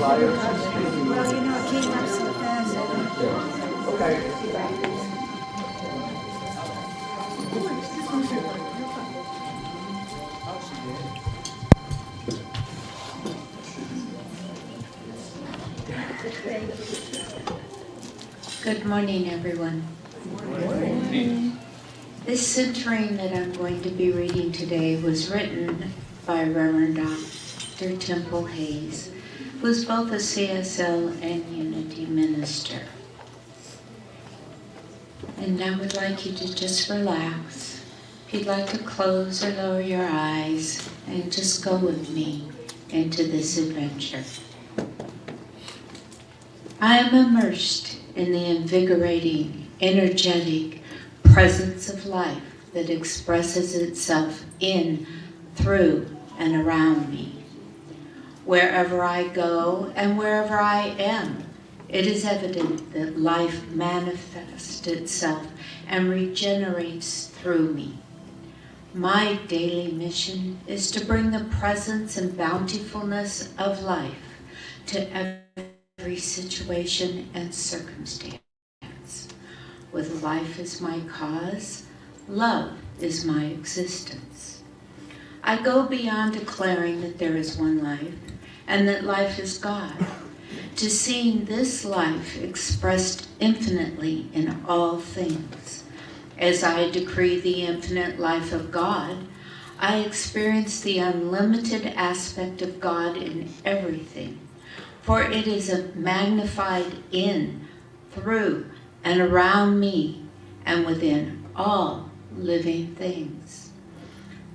Well, it came up so fast. Okay. Good morning, everyone. Good morning. This centering that I'm going to be reading today was written by Reverend Dr. Temple Hayes, who's both a CSL and Unity minister. And I would like you to just relax. If you'd like to close or lower your eyes and just go with me into this adventure. I am immersed in the invigorating, energetic presence of life that expresses itself in, through, and around me. Wherever I go and wherever I am, it is evident that life manifests itself and regenerates through me. My daily mission is to bring the presence and bountifulness of life to every situation and circumstance. With life as my cause, love is my existence. I go beyond declaring that there is one life and that life is God, to seeing this life expressed infinitely in all things. As I decree the infinite life of God, I experience the unlimited aspect of God in everything, for it is magnified in, through, and around me, and within all living things.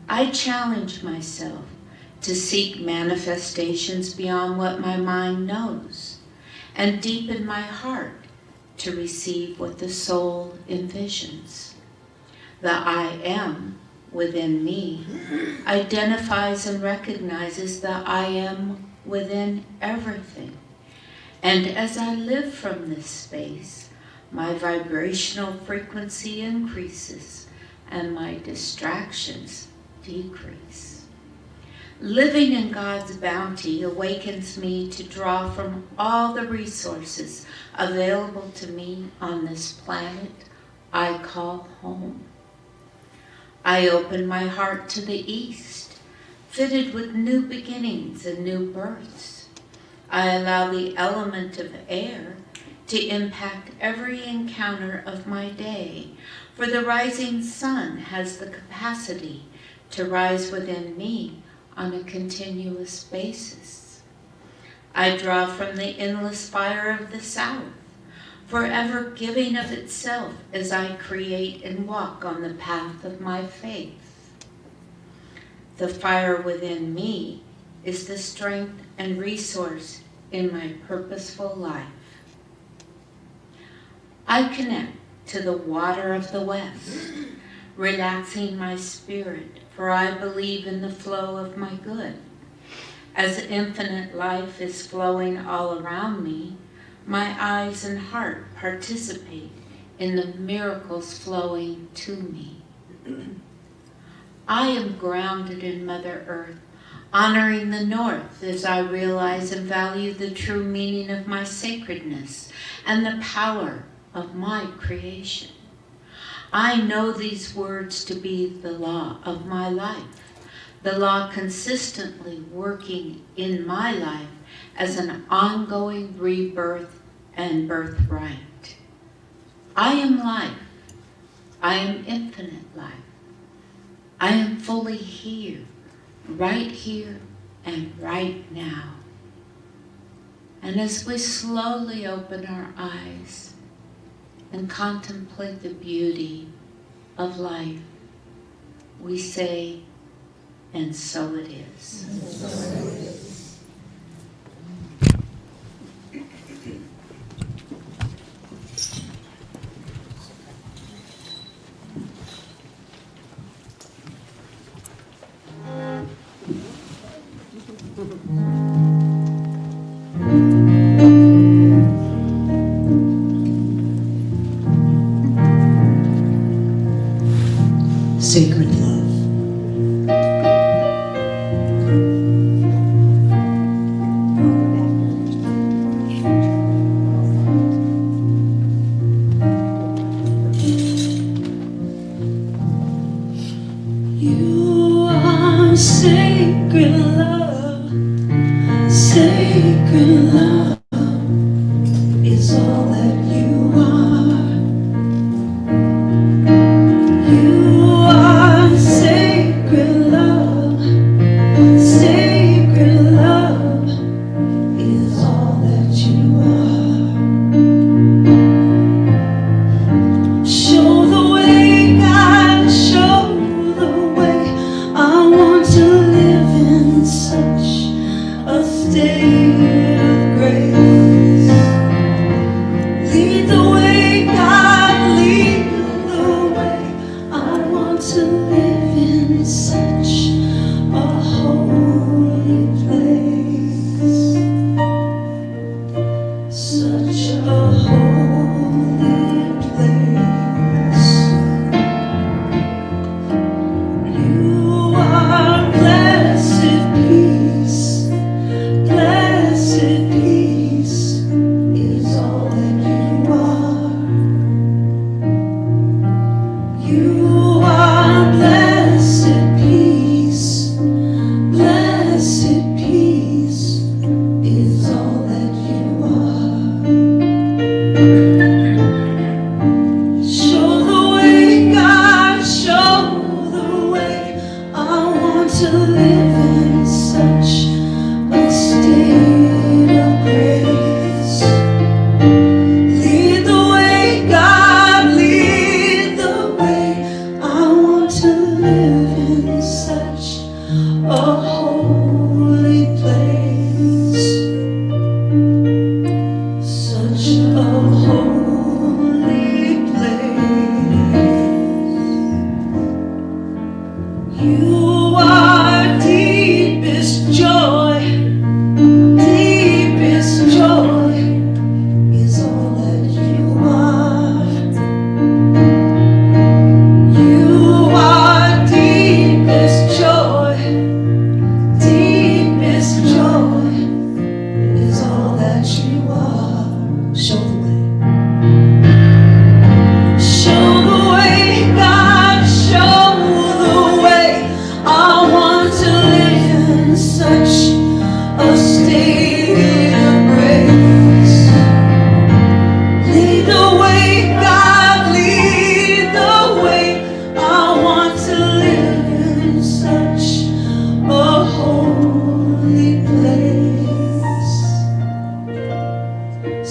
I challenge myself to seek manifestations beyond what my mind knows, and deepen my heart to receive what the soul envisions. The I am within me identifies and recognizes the I am within everything. And as I live from this space, my vibrational frequency increases and my distractions decrease. Living in God's bounty awakens me to draw from all the resources available to me on this planet I call home. I open my heart to the east, fitted with new beginnings and new births. I allow the element of air to impact every encounter of my day, for the rising sun has the capacity to rise within me on a continuous basis. I draw from the endless fire of the south, forever giving of itself as I create and walk on the path of my faith. The fire within me is the strength and resource in my purposeful life. I connect to the water of the west, relaxing my spirit, for I believe in the flow of my good. As infinite life is flowing all around me, my eyes and heart participate in the miracles flowing to me. I am grounded in Mother Earth, honoring the North as I realize and value the true meaning of my sacredness and the power of my creation. I know these words to be the law of my life, the law consistently working in my life as an ongoing rebirth and birthright. I am life. I am infinite life. I am fully here and right now. And as we slowly open our eyes and contemplate the beauty of life, we say, and so it is. Sacred love.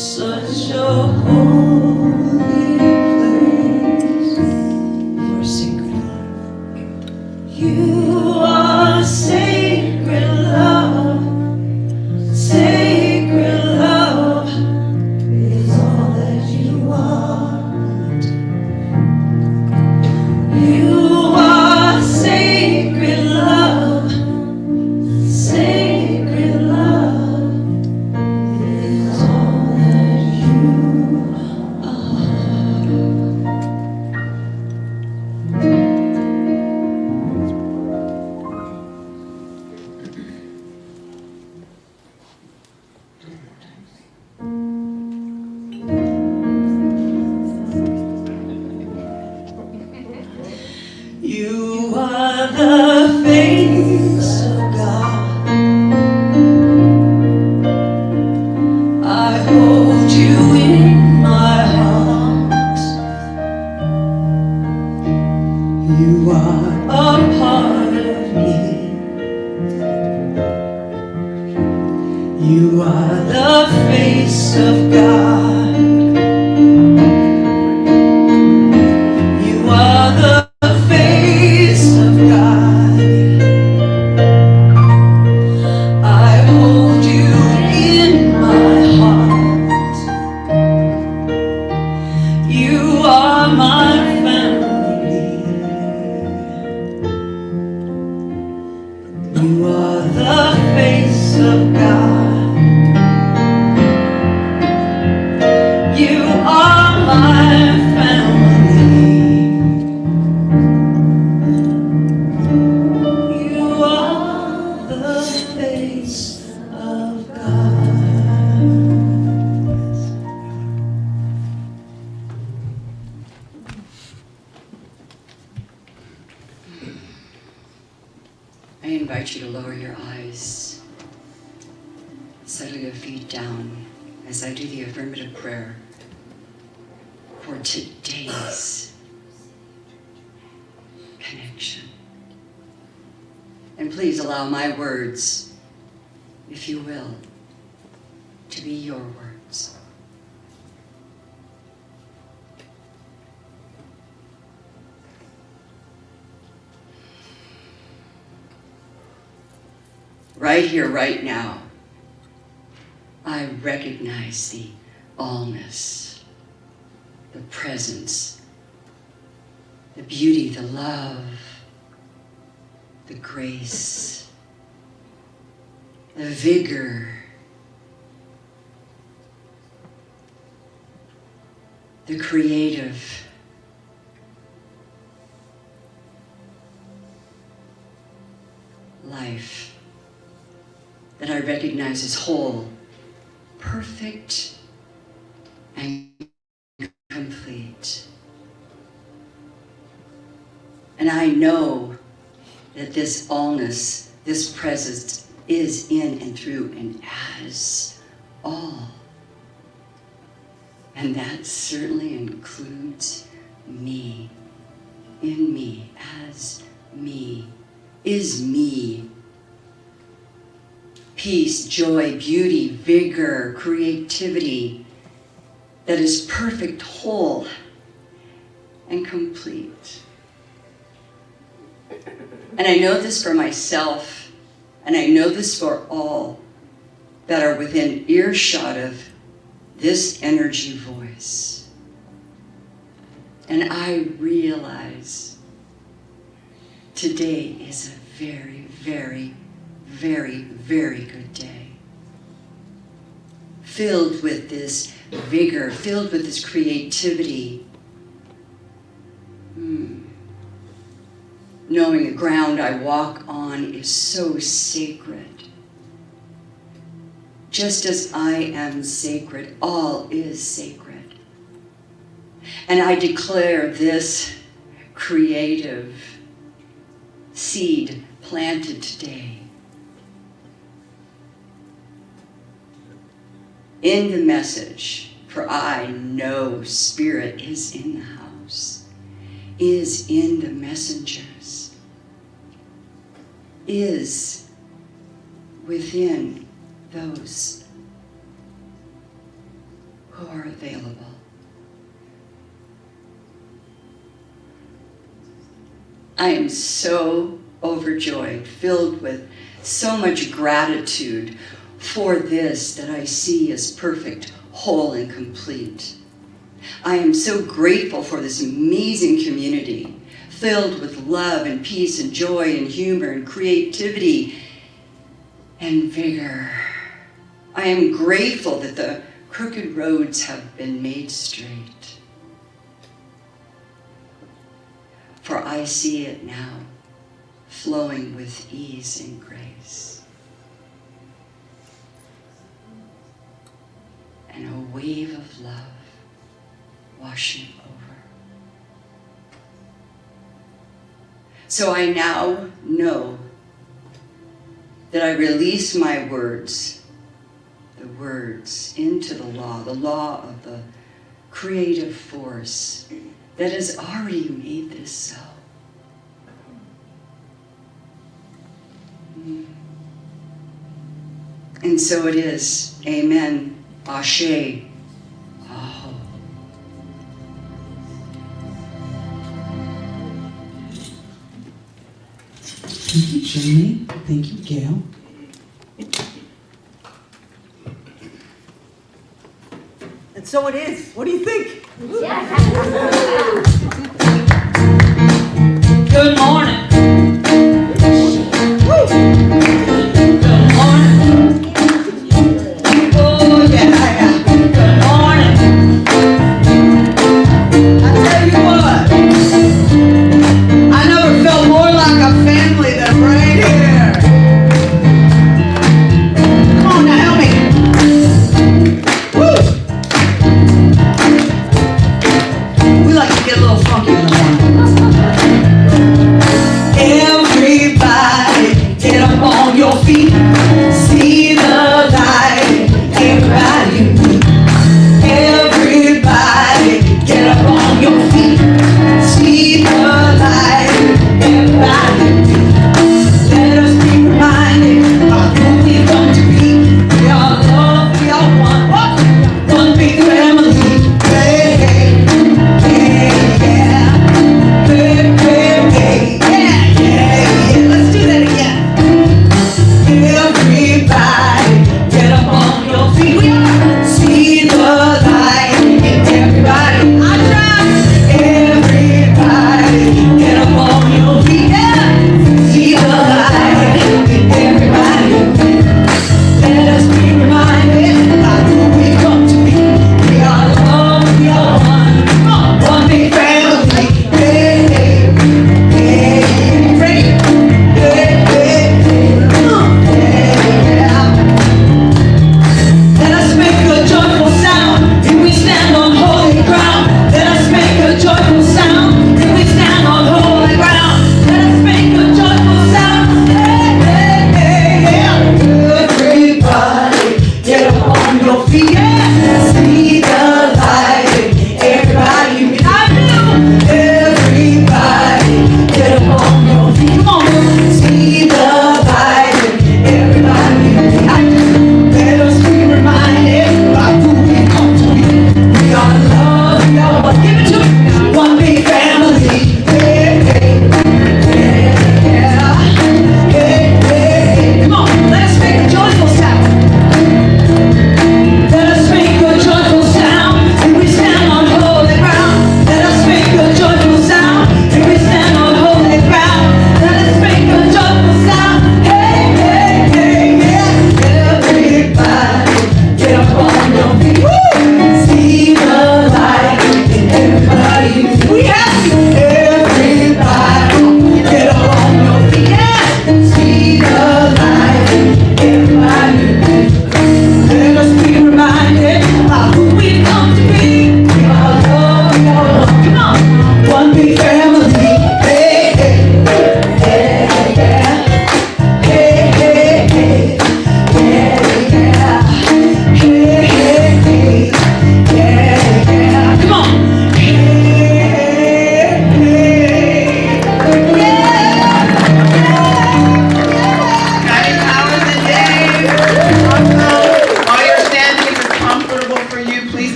Such a holy place for sacred love. You are sacred love. Sacred love is all that you are. You are sacred love. Sacred love is all that you are. You are the face of God. I hold you in my heart. You are a part of me. You are the face of God. You are the face of God. I hold you in my heart. You are my family. You are the face of God. You are my family. You are the face of God. I invite you to lower your eyes, settle your feet down as I do the affirmative prayer for today's connection. And please allow my words, if you will, to be your words. Right here, right now, I recognize the allness, the presence, the beauty, the love, the grace, the vigor, the creative, life that I recognize as whole, perfect, and complete. And I know that this allness, this presence is in and through and as all. And that certainly includes me, in me, as me, is me. Peace, joy, beauty, vigor, creativity that is perfect, whole, and complete. And I know this for myself, and I know this for all that are within earshot of this energy voice. And I realize today is a very, very, very, very good day. Filled with this vigor, filled with this creativity. Knowing the ground I walk on is so sacred. Just as I am sacred, all is sacred. And I declare this creative seed planted today in the message, for I know Spirit is in the house, is in the messengers, is within those who are available. I am so overjoyed, filled with so much gratitude for this that I see as perfect, whole, and complete. I am so grateful for this amazing community, filled with love and peace and joy and humor and creativity and vigor. I am grateful that the crooked roads have been made straight. For I see it now, flowing with ease and grace. And a wave of love washing over. So I now know that I release my words, the words into the law of the creative force that has already made this so. And so it is. Amen. Ashe. Aho. Thank you, Jamie. Thank you, Gail. And so it is. What do you think? Good morning. Woo. Good morning. Oh, yeah. Good morning. I tell you what, I never felt more like a family than right here. Come on now, help me. Woo. We like to get a little funky in the morning.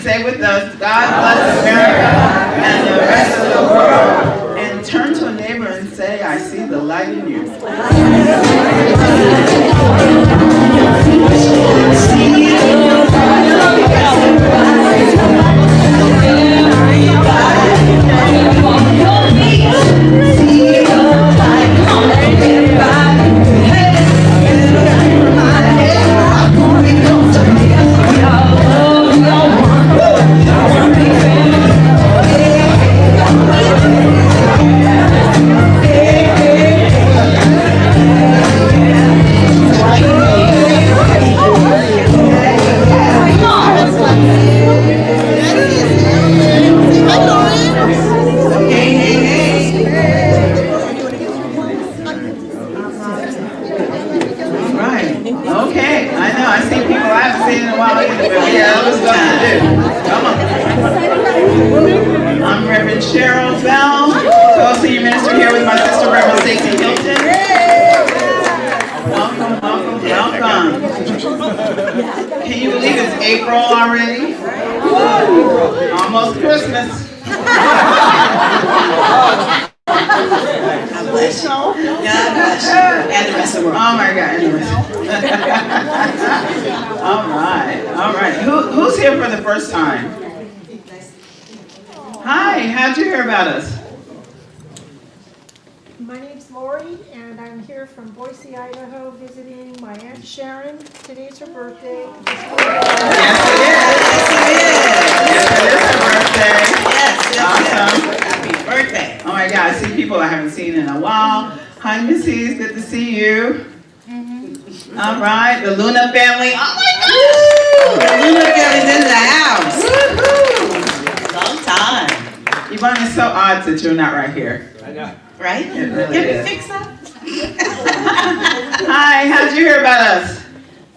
say with us, God bless America and the rest of the world. And turn to a neighbor and say, I see the light in you. Can you believe it's April already? Almost Christmas. God bless you. God bless you. And the rest of the world. Oh my God. All right. Who's here for the first time? Hi, how'd you hear about us? My name's Lori, and I'm here from Boise, Idaho, visiting my Aunt Sharon. Today's her birthday. Yes, it is. Yes, it is her birthday. Awesome. Happy birthday. Oh my God, I see people I haven't seen in a while. Hi, Missy, good to see you. All right, the Luna family. Oh my gosh! The Luna family's in the house. Woo-hoo! Long time. Yvonne, it's so odd that you're not right here. I know. Right? It really Can is. we fix that? Hi, how'd you hear about us?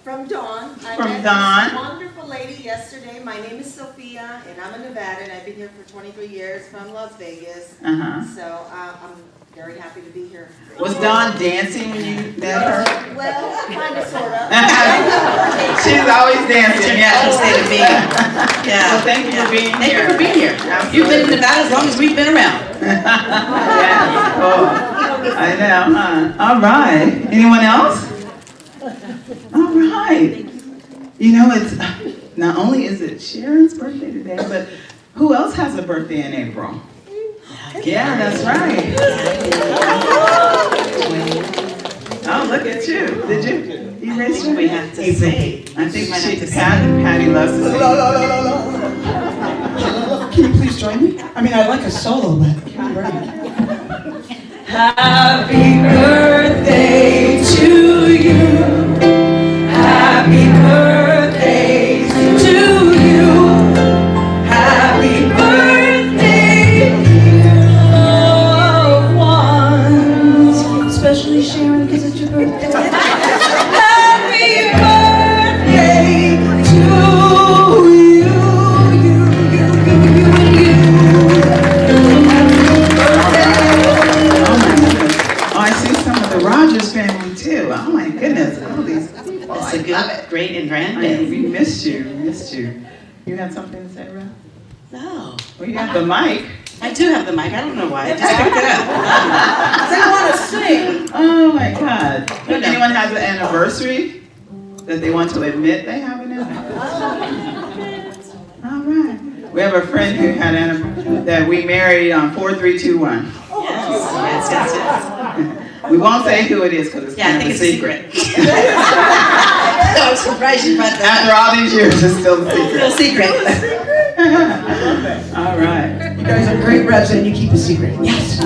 From Dawn. I From met Dawn. this wonderful lady yesterday. My name is Sophia, and I'm a Nevadan. I've been here for 23 years from Las Vegas. Uh-huh. So I'm very happy to be here. Was Dawn dancing when you met her? Well, kind of, sort of. She's always dancing, yeah. Natural state of being. Yeah. Well, thank you for being Thank here. you for being here. Absolutely. You've been in Nevada as long as we've been around. Yes. Oh, I know, huh? All right. Anyone else? All right. You know, it's not only is it Sharon's birthday today, but who else has a birthday in April? Yeah, that's right. Oh, look at you. Did you? You raised your We have to say. I think Patty loves to sing. Can you please join me? I mean, I like a solo, but Happy birthday to you. Happy birthday to you. Happy birthday, loved ones. Especially Sharon, because it's your birthday. Happy birthday to you, you, and you. Oh, I see some of the Rogers family too. Oh my goodness, all these people. It's I a love good, it. great and grand I day. mean, we missed you. You had something to say, Ruth? No. Well, you have the mic. I do have the mic. I don't know why. I just picked it up. They want to sing. Oh my God. Good. Anyone has an anniversary that they want to admit they have an anniversary? All right. We have a friend who had that we married on 4-3-2-1. Yes. We won't say who it is because it's Yeah, I kind think of it's a a secret. I'm surprised you brought that After all these years, it's still a up. Little secret. secret. All right. you guys are great reps and you keep a secret. Yes.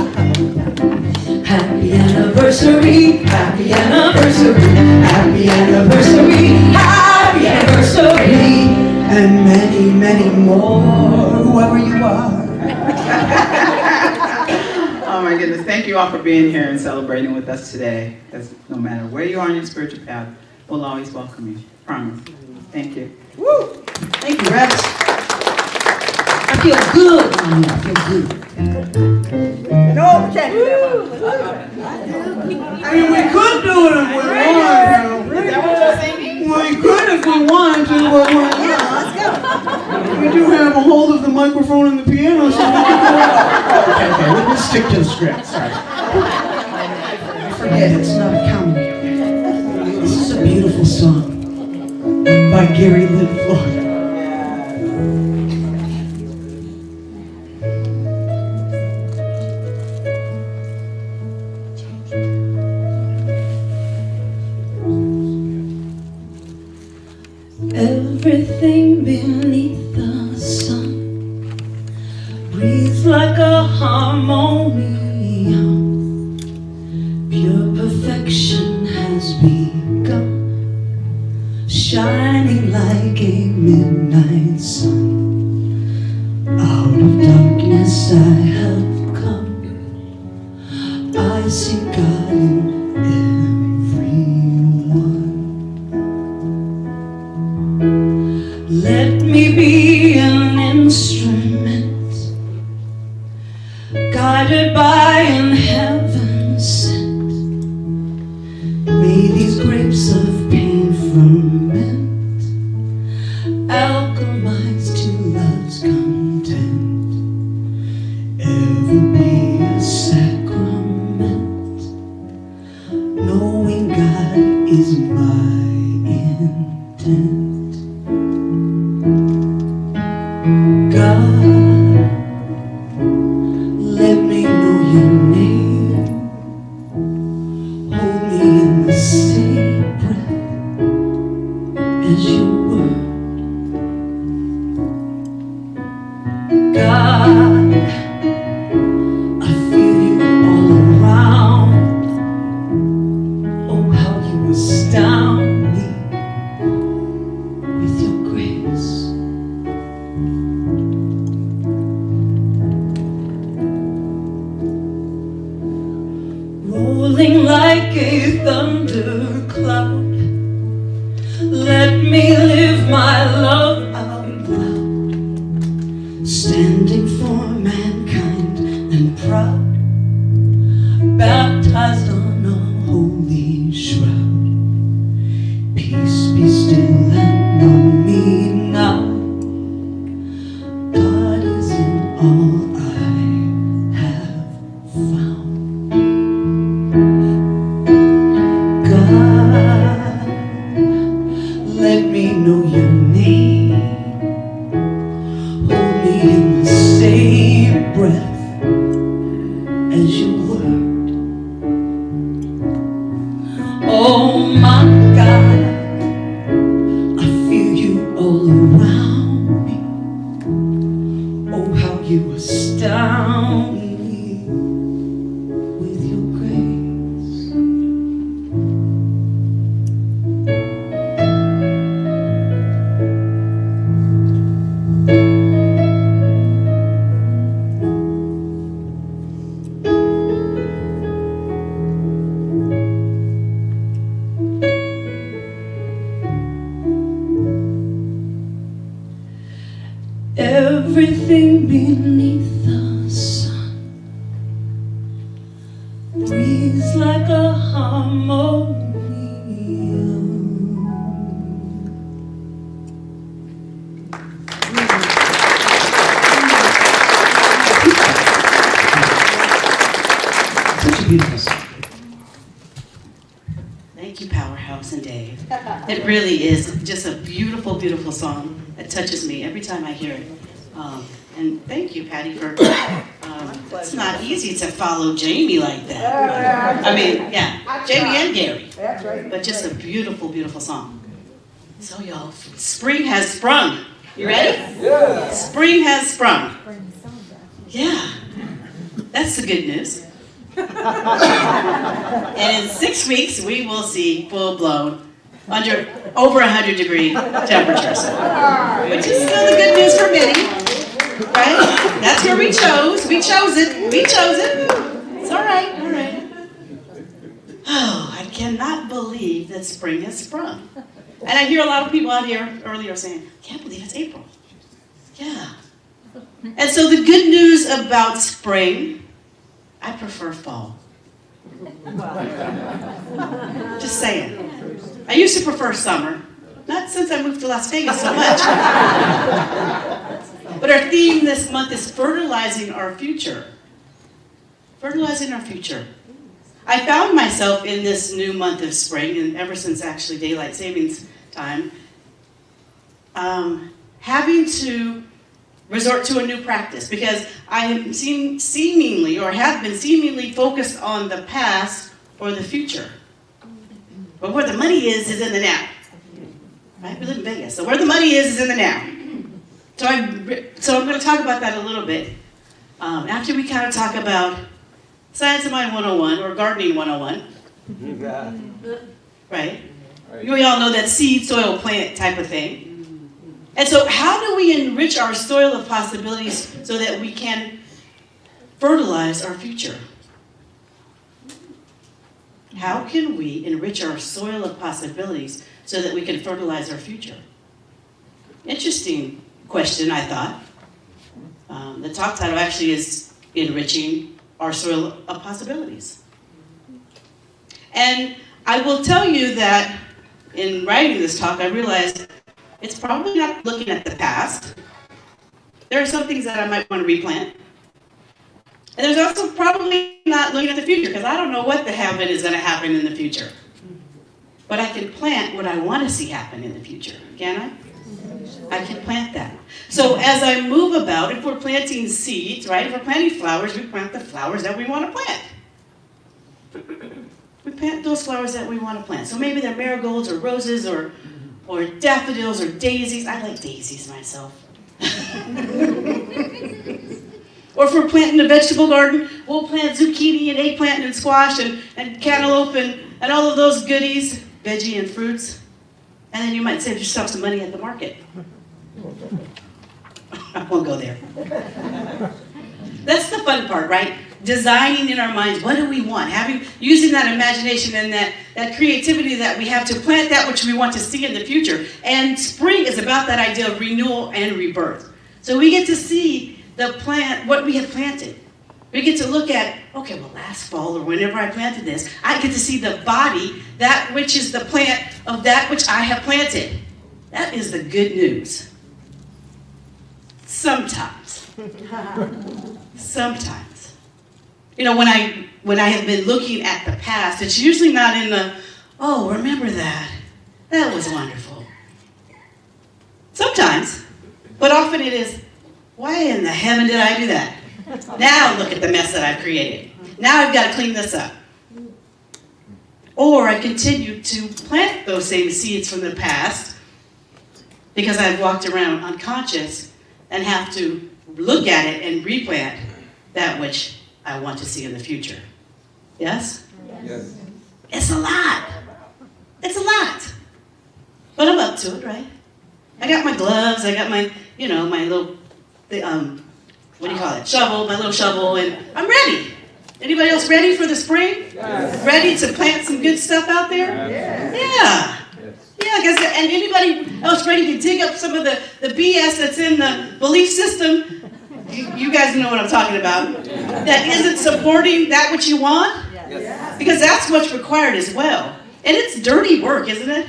Happy anniversary. Happy anniversary. Happy anniversary. Happy anniversary. And many, many more, whoever you are. Oh my goodness, thank you all for being here and celebrating with us today. Because no matter where you are on your spiritual path, we'll always welcome you. Promise. Thank you. Woo! Thank you, reps. I feel good. I feel good. No, we can't do that I mean, we could do it if we wanted to. Is that what you're singing? We could if we wanted to, but we're not. Let's go. We do have microphone and the piano. So okay, let's stick to the script. Sorry. Forget it's not a comedy. This is a beautiful song by Gary Lidford. Everything beneath the sun breathes like a harmonium. Pure perfection has begun, shining like a midnight sun. Out of darkness I have come. I see God in everyone. Let me be an instrument, guided by an heaven sent. May these grapes of pain ferment, alchemize to love's content, ever be a sacrament, knowing God is my intent. God, let me know your name. Hold me in the same breath as your word. God, I feel you all around. Oh, how you astound me with your grace. Rolling like a thundercloud, let me live my love out loud, standing for mankind and proud, baptized on a holy shroud. Peace be still and know me now. God is in all I have found. God, let me know your name. Hold me in the same breath as your word. Oh my God, I feel you all around me. Oh, how you astound me with your grace. Everything beneath the sun breathes like a harmonium. Such a beautiful song. Thank you, Powerhouse and Dave. It really is just a beautiful, beautiful song. It touches me every time I hear it. And thank you, Patty, for, it's not easy to follow Jamie like that. I mean, yeah, Jamie and Gary. That's right. But just a beautiful, beautiful song. So y'all, spring has sprung. You ready? Yeah. Spring has sprung. Yeah, that's the good news. And in 6 weeks, we will see full-blown, over 100-degree temperatures, which is still the good news for many, right? That's where we chose. We chose it. We chose it. It's all right. All right. Oh, I cannot believe that spring has sprung. And I hear a lot of people out here earlier saying, I can't believe it's April. Yeah. And so the good news about spring, I prefer fall. Just saying. I used to prefer summer. Not since I moved to Las Vegas so much. But But our theme this month is fertilizing our future. Fertilizing our future. I found myself in this new month of spring, and ever since actually daylight savings time, having to resort to a new practice because I am seemingly, or have been seemingly focused on the past or the future. But where the money is in the now. Right? We live in Vegas, so where the money is in the now. So I'm going to talk about that a little bit. After we kind of talk about Science of Mind 101 or Gardening 101. Right? We all know that seed, soil, plant type of thing. And so how do we enrich our soil of possibilities so that we can fertilize our future? How can we enrich our soil of possibilities so that we can fertilize our future? Interesting question, I thought. The talk title actually is Enriching Our Soil of Possibilities. And I will tell you that in writing this talk, I realized it's probably not looking at the past. There are some things that I might want to replant. And there's also probably not looking at the future, because I don't know what is going to happen in the future. But I can plant what I want to see happen in the future, can I? I can plant that. So as I move about, if we're planting seeds, right? If we're planting flowers, we plant the flowers that we want to plant. We plant those flowers that we want to plant. So maybe they're marigolds or roses or daffodils or daisies. I like daisies myself. Or if we're planting a vegetable garden, we'll plant zucchini and eggplant and squash and cantaloupe and all of those goodies, veggie and fruits. And then you might save yourself some money at the market. I won't go there. That's the fun part, right? Designing in our minds, what do we want? Using that imagination and that creativity that we have to plant that which we want to see in the future. And spring is about that idea of renewal and rebirth. So we get to see what we have planted. We get to look at, okay, well, last fall or whenever I planted this, I get to see the body, that which is the plant of that which I have planted. That is the good news. Sometimes. Sometimes. You know, when I have been looking at the past, it's usually not in the, oh, remember that. That was wonderful. Sometimes, but often it is, why in the heaven did I do that? Now look at the mess that I've created. Now I've got to clean this up. Or I continue to plant those same seeds from the past because I've walked around unconscious and have to look at it and replant that which I want to see in the future. Yes? Yes. It's a lot. It's a lot. But I'm up to it, right? I got my gloves, I got my, my little, what do you call it? Shovel, my little shovel, and I'm ready. Anybody else ready for the spring? Yes. Ready to plant some good stuff out there? Yes. Yeah. Yeah, and anybody else ready to dig up some of the BS that's in the belief system? You guys know what I'm talking about. That isn't supporting that which you want? Yes. Because that's what's required as well. And it's dirty work, isn't it?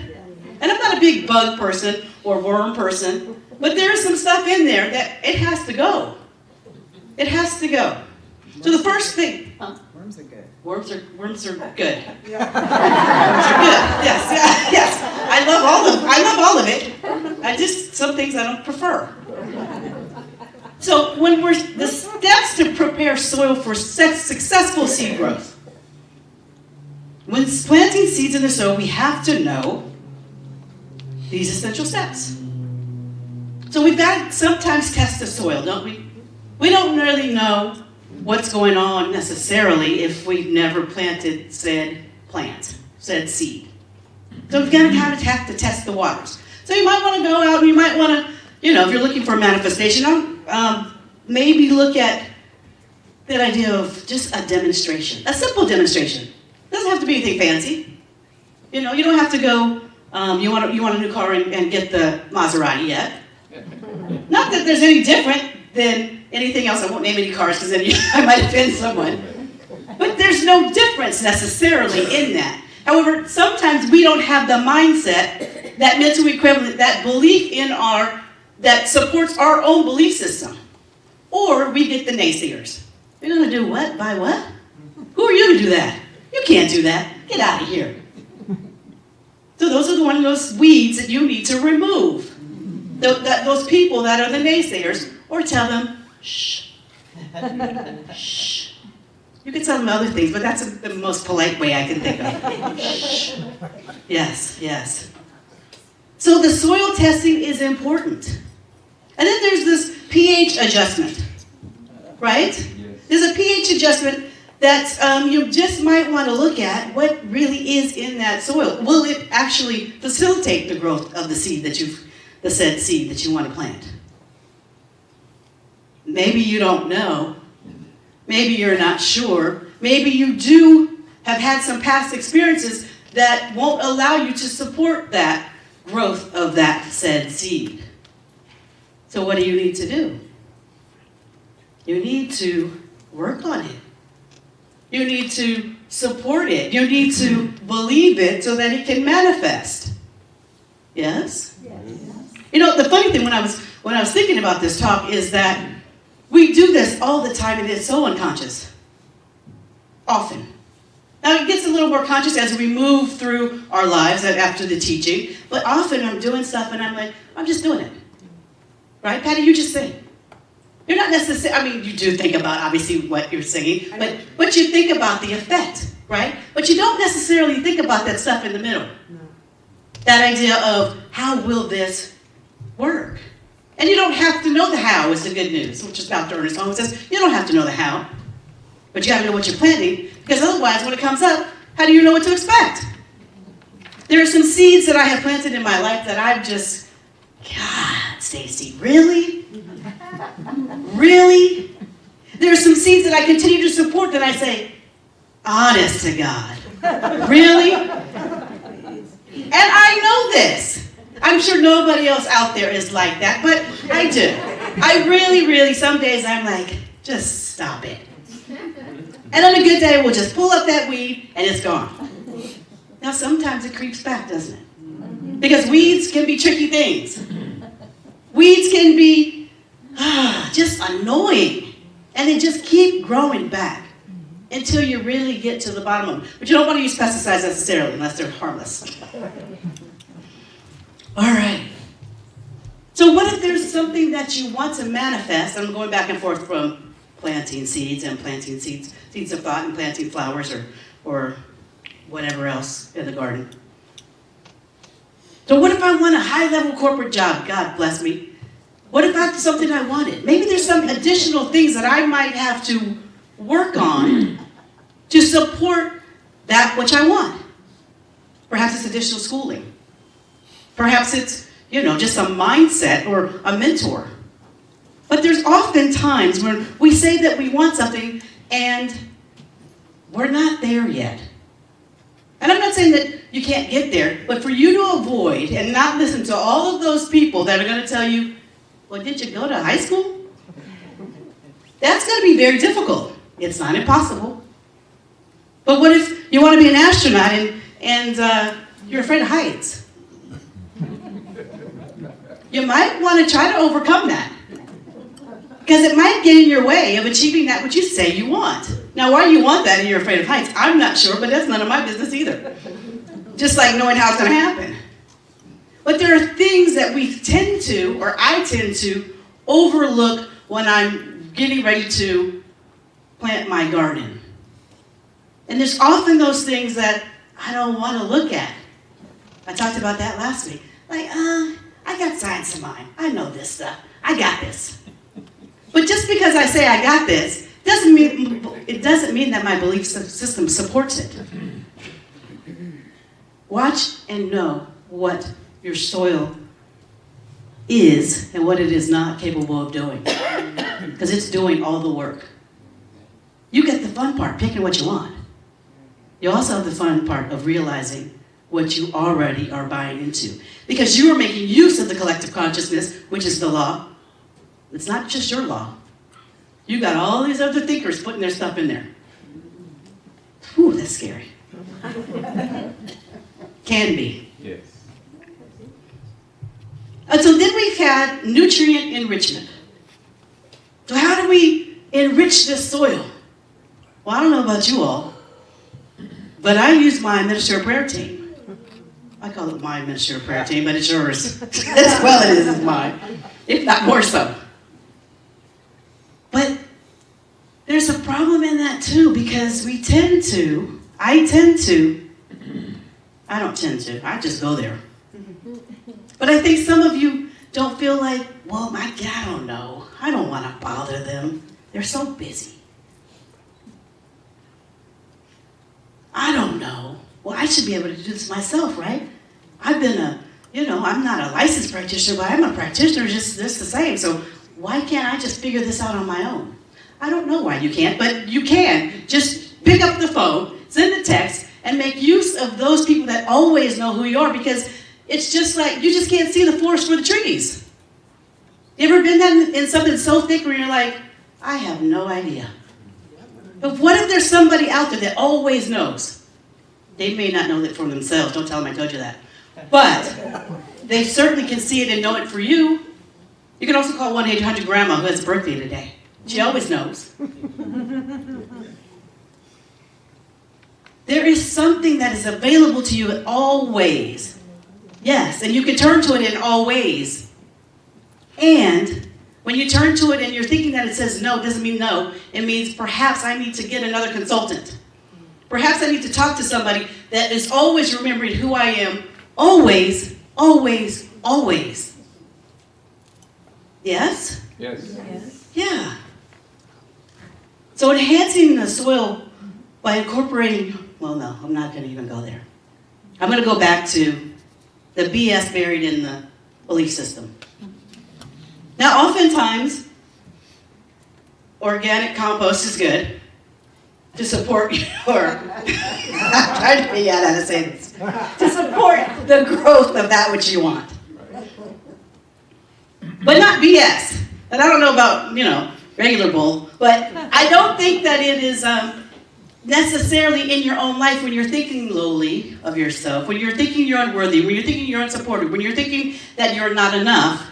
And I'm not a big bug person or worm person, but there is some stuff in there that it has to go. It has to go. So the first thing, worms are good. Worms are good. Worms are good. Yes. I love all of it. Some things I don't prefer. So the steps to prepare soil for successful seed growth. When planting seeds in the soil, we have to know these essential steps. So we've got to sometimes test the soil, don't we? We don't really know what's going on necessarily if we've never planted said plant, said seed. So we've got to kind of have to test the waters. So you might want to go out and you might want to, if you're looking for a manifestation, maybe look at that idea of just a demonstration, a simple demonstration. It doesn't have to be anything fancy. You don't have to go, you want a new car and get the Maserati yet. Not that there's any different than anything else. I won't name any cars because then I might offend someone. But there's no difference necessarily in that. However, sometimes we don't have the mindset, that mental equivalent, that belief in our that supports our own belief system. Or we get the naysayers. You're gonna do what? Buy what? Who are you to do that? You can't do that. Get out of here. So those are one of those weeds that you need to remove. Those people that are the naysayers, or tell them, shh, shh. You can tell them other things, but that's the most polite way I can think of. Shh. Yes, yes. So the soil testing is important. And then there's this pH adjustment, right? There's a pH adjustment that you just might want to look at what really is in that soil. Will it actually facilitate the growth of the seed the said seed that you want to plant? Maybe you don't know. Maybe you're not sure. Maybe you do have had some past experiences that won't allow you to support that growth of that said seed. So what do you need to do? You need to work on it. You need to support it. You need to believe it so that it can manifest. Yes? Yes. You know, the funny thing when I was thinking about this talk is that we do this all the time and it's so unconscious. Often. Now it gets a little more conscious as we move through our lives after the teaching, but often I'm doing stuff and I'm like, I'm just doing it. Right? Patty, you just sing. You're not necessarily, I mean, you do think about obviously what you're singing, but you think about the effect, right? But you don't necessarily think about that stuff in the middle. No. That idea of how will this work? And you don't have to know the how is the good news, which is Dr. Ernest Holmes says, you don't have to know the how, but you have to know what you're planting, because otherwise when it comes up, how do you know what to expect? There are some seeds that I have planted in my life that I've just, God, Stacy, really? Really? There are some seeds that I continue to support that I say, honest to God, really? And I know this. I'm sure nobody else out there is like that, but I do. I really, some days I'm like, just stop it. And on a good day, we'll just pull up that weed and it's gone. Now sometimes it creeps back, doesn't it? Because weeds can be tricky things. Weeds can be just annoying. And they just keep growing back until you really get to the bottom of them. But you don't want to use pesticides necessarily unless they're harmless. All right. So what if there's something that you want to manifest? I'm going back and forth from planting seeds and planting seeds of thought and planting flowers or whatever else in the garden. So what if I want a high-level corporate job? God bless me. What if that's something I wanted? Maybe there's some additional things that I might have to work on to support that which I want. Perhaps it's additional schooling. Perhaps it's, just a mindset or a mentor. But there's often times when we say that we want something and we're not there yet. And I'm not saying that you can't get there, but for you to avoid and not listen to all of those people that are going to tell you, well, did you go to high school? That's going to be very difficult. It's not impossible. But what if you want to be an astronaut and you're afraid of heights? You might want to try to overcome that. Because it might get in your way of achieving that which you say you want. Now, why you want that and you're afraid of heights, I'm not sure, but that's none of my business either. Just like knowing how it's going to happen. But there are things that we tend to, or I tend to, overlook when I'm getting ready to plant my garden. And there's often those things that I don't want to look at. I talked about that last week. Like, I got science in mind. I know this stuff. I got this. But just because I say I got this, doesn't mean that my belief system supports it. Watch and know what your soil is and what it is not capable of doing. Because it's doing all the work. You get the fun part, picking what you want. You also have the fun part of realizing what you already are buying into. Because you are making use of the collective consciousness, which is the law. It's not just your law. You got all these other thinkers putting their stuff in there. Whew, that's scary. Can be. Yes. So then we've had nutrient enrichment. So how do we enrich this soil? Well, I don't know about you all, but I use my ministerial prayer team. I call it my ministerial prayer team, but it's yours. As well it is as mine, if not more so. But there's a problem in that too, because I just go there. But I think some of you don't feel like, well, I don't know. I don't want to bother them. They're so busy. I don't know. Well, I should be able to do this myself, right? I've been I'm not a licensed practitioner, but I'm a practitioner just the same. So why can't I just figure this out on my own? I don't know why you can't, but you can. Just pick up the phone, send a text, and make use of those people that always know who you are, because it's just like you just can't see the forest for the trees. You ever been in something so thick where you're like, I have no idea. But what if there's somebody out there that always knows? They may not know that for themselves. Don't tell them I told you that. But they certainly can see it and know it for you. You can also call 1-800-GRANDMA who has a birthday today. She always knows. There is something that is available to you always. Yes, and you can turn to it in all ways. And when you turn to it and you're thinking that it says no, it doesn't mean no. It means perhaps I need to get another consultant. Perhaps I need to talk to somebody that is always remembering who I am. Always, always, always. Yes? Yes. Yeah. So enhancing the soil by incorporating, well, no, I'm not going to even go there. I'm going to go back to the BS buried in the belief system. Now, oftentimes, organic compost is good to support your, I'm trying to figure out how to say this, to support the growth of that which you want. But not BS. And I don't know about, regular bull, but I don't think that it is necessarily in your own life when you're thinking lowly of yourself, when you're thinking you're unworthy, when you're thinking you're unsupported, when you're thinking that you're not enough,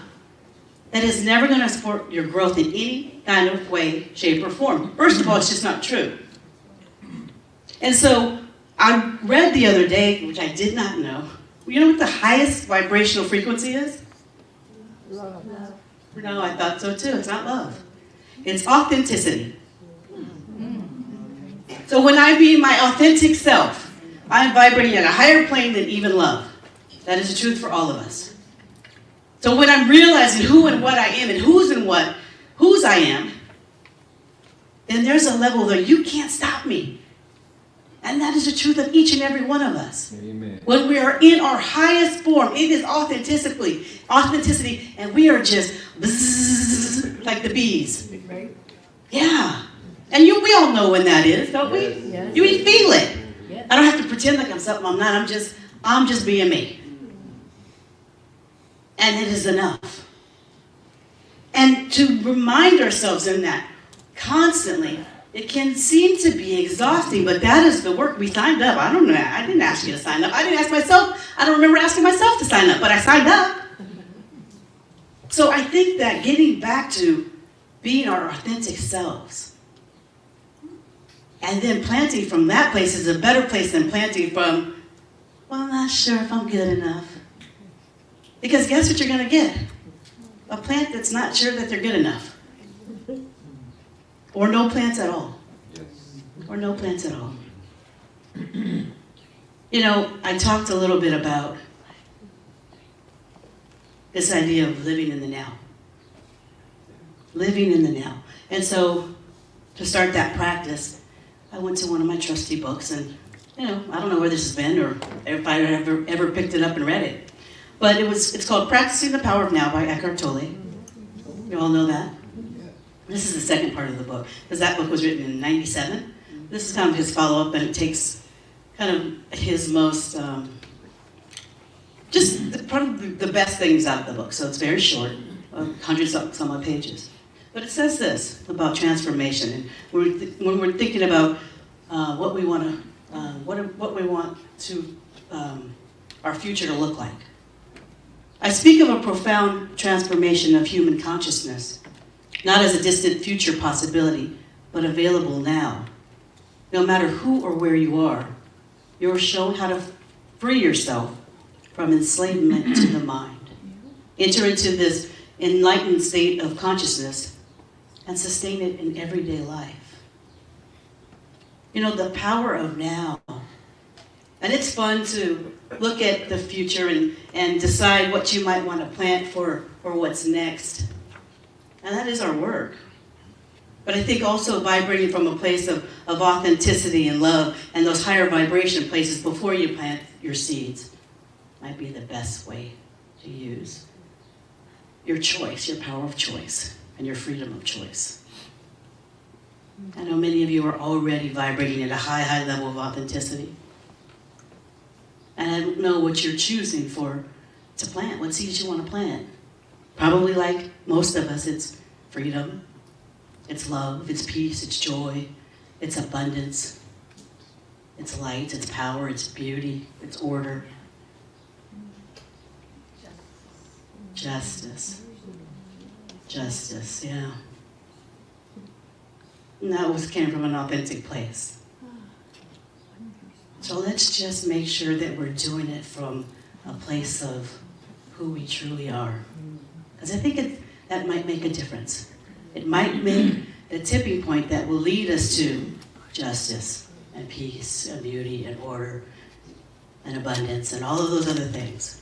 that is never going to support your growth in any kind of way, shape, or form. First of all, it's just not true. And so I read the other day, which I did not know, you know what the highest vibrational frequency is? Love. No, I thought so too. It's not love. It's authenticity. So when I be my authentic self, I'm vibrating at a higher plane than even love. That is the truth for all of us. So when I'm realizing who and what I am and whose I am, then there's a level that you can't stop me. And that is the truth of each and every one of us. Amen. When we are in our highest form, it is authenticity, and we are just bzzz, like the bees. Yeah. And we all know when that is, don't we? Yes. You feel it. Yes. I don't have to pretend like I'm something I'm not. I'm just being me. And it is enough. And to remind ourselves in that constantly, it can seem to be exhausting, but that is the work. We signed up. I don't know. I didn't ask you to sign up. I didn't ask myself. I don't remember asking myself to sign up, but I signed up. So I think that getting back to being our authentic selves and then planting from that place is a better place than planting from, well, I'm not sure if I'm good enough. Because guess what you're going to get? A plant that's not sure that they're good enough. Or no plants at all. Yes. Or no plants at all. I talked a little bit about this idea of living in the now. Living in the now. And so, to start that practice, I went to one of my trusty books, and I don't know where this has been or if I ever picked it up and read it. But it's called Practicing the Power of Now by Eckhart Tolle. You all know that? This is the second part of the book, because that book was written in 1997. This is kind of his follow-up, and it takes kind of his most, probably the best things out of the book. So it's very short, 100-some odd pages. But it says this about transformation, and when we're thinking about what we want to, what we want to our future to look like. I speak of a profound transformation of human consciousness, not as a distant future possibility, but available now. No matter who or where you are, you're shown how to free yourself from enslavement to the mind. Enter into this enlightened state of consciousness and sustain it in everyday life. You know, the power of now. And it's fun to look at the future and decide what you might want to plant for or what's next. And that is our work. But I think also vibrating from a place of authenticity and love and those higher vibration places before you plant your seeds might be the best way to use your choice, your power of choice, and your freedom of choice. I know many of you are already vibrating at a high level of authenticity. And I don't know what you're choosing to plant, what seeds you want to plant. Probably like most of us, it's freedom, it's love, it's peace, it's joy, it's abundance, it's light, it's power, it's beauty, it's order. Justice. Justice, yeah. And that came from an authentic place. So let's just make sure that we're doing it from a place of who we truly are. Because I think that might make a difference. It might make the tipping point that will lead us to justice and peace and beauty and order and abundance and all of those other things.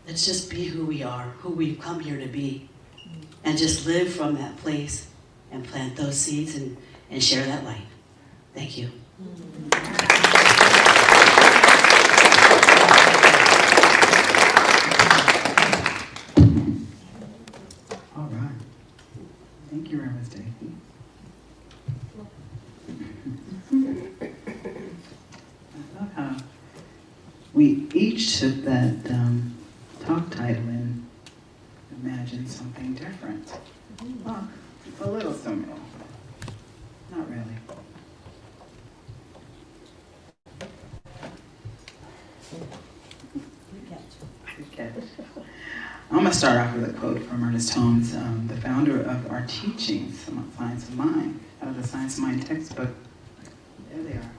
Let's just be who we are, who we've come here to be, and just live from that place and plant those seeds and share that light. Thank you. All right. Thank you, Reverend Stacy. I love how we each took that talk title and imagined something different. Well, a little similar. Not really. Good catch. I'm going to start off with a quote from Ernest Holmes, the founder of our teachings, Science of Mind, out of the Science of Mind textbook. There they are.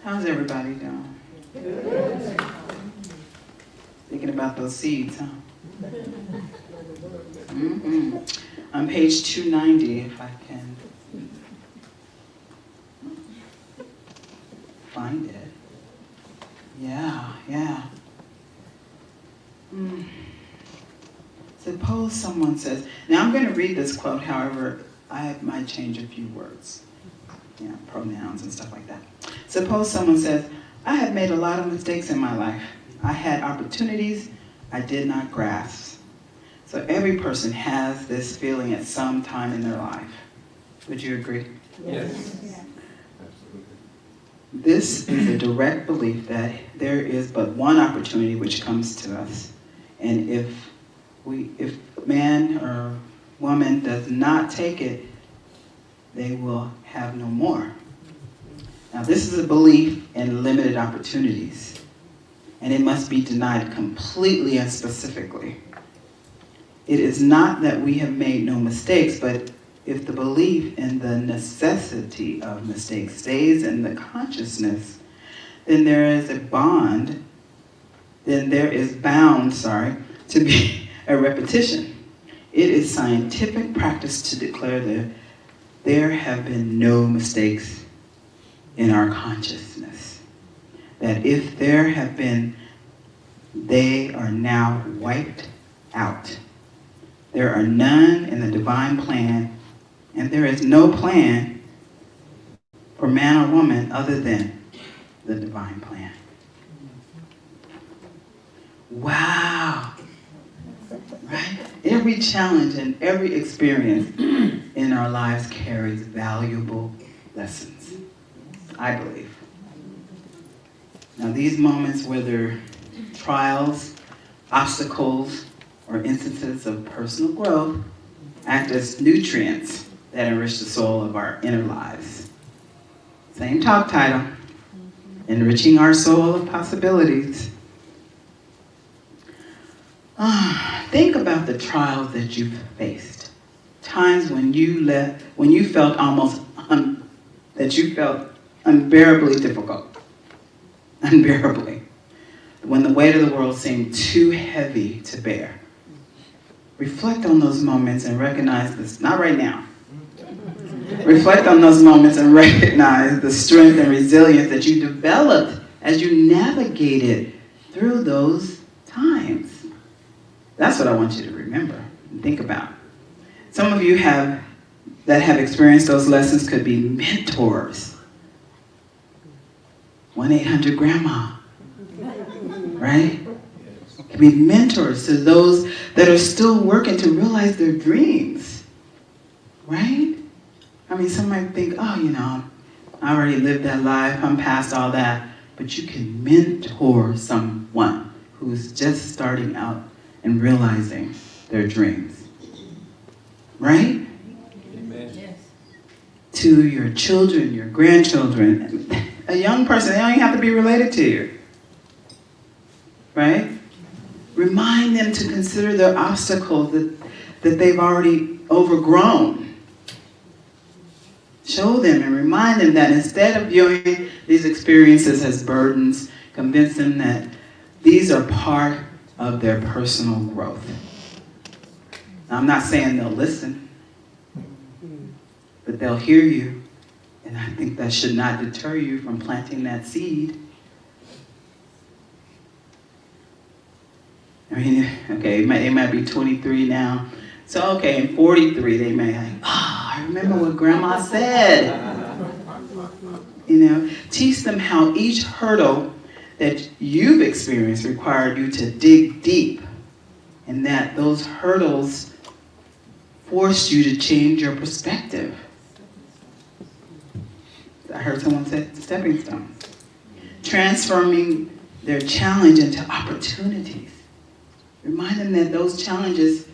How's everybody doing? Good. Thinking about those seeds, huh? Mm-hmm. On page 290, if I can find it. Yeah. Suppose someone says, now I'm going to read this quote, however, I might change a few words, pronouns and stuff like that. Suppose someone says, I have made a lot of mistakes in my life. I had opportunities I did not grasp. So every person has this feeling at some time in their life. Would you agree? Yes. This is a direct belief that there is but one opportunity which comes to us. And if man or woman does not take it, they will have no more. Now, this is a belief in limited opportunities, and it must be denied completely and specifically. It is not that we have made no mistakes, but if the belief in the necessity of mistakes stays in the consciousness, then there is bound to be a repetition. It is scientific practice to declare that there have been no mistakes in our consciousness. That if there have been, they are now wiped out. There are none in the divine plan, and there is no plan for man or woman other than the divine plan. Wow. Right? Every challenge and every experience in our lives carries valuable lessons, I believe. Now, these moments, whether trials, obstacles, or instances of personal growth, act as nutrients that enrich the soul of our inner lives. Same talk title, enriching our soul of possibilities. Think about the trials that you've faced. Times when you felt almost that you felt unbearably difficult. Unbearably. When the weight of the world seemed too heavy to bear. Reflect on those moments and recognize this, not right now. Reflect on those moments and recognize the strength and resilience that you developed as you navigated through those times. That's what I want you to remember and think about. Some of you that have experienced those lessons could be mentors. 1-800-GRANDMA, right? Could be mentors to those that are still working to realize their dreams, right? I mean, some might think, I already lived that life, I'm past all that. But you can mentor someone who's just starting out and realizing their dreams, right? Amen. Yes. To your children, your grandchildren, a young person, they don't even have to be related to you, right? Remind them to consider their obstacles that they've already overgrown. Show them and remind them that instead of viewing these experiences as burdens, convince them that these are part of their personal growth. Now, I'm not saying they'll listen, but they'll hear you, and I think that should not deter you from planting that seed. I mean, okay, they might be 23 now. So, okay, in 43, they may like, I remember what Grandma said. Teach them how each hurdle that you've experienced required you to dig deep, and that those hurdles forced you to change your perspective. I heard someone say stepping stones. Transforming their challenge into opportunities. Remind them that those challenges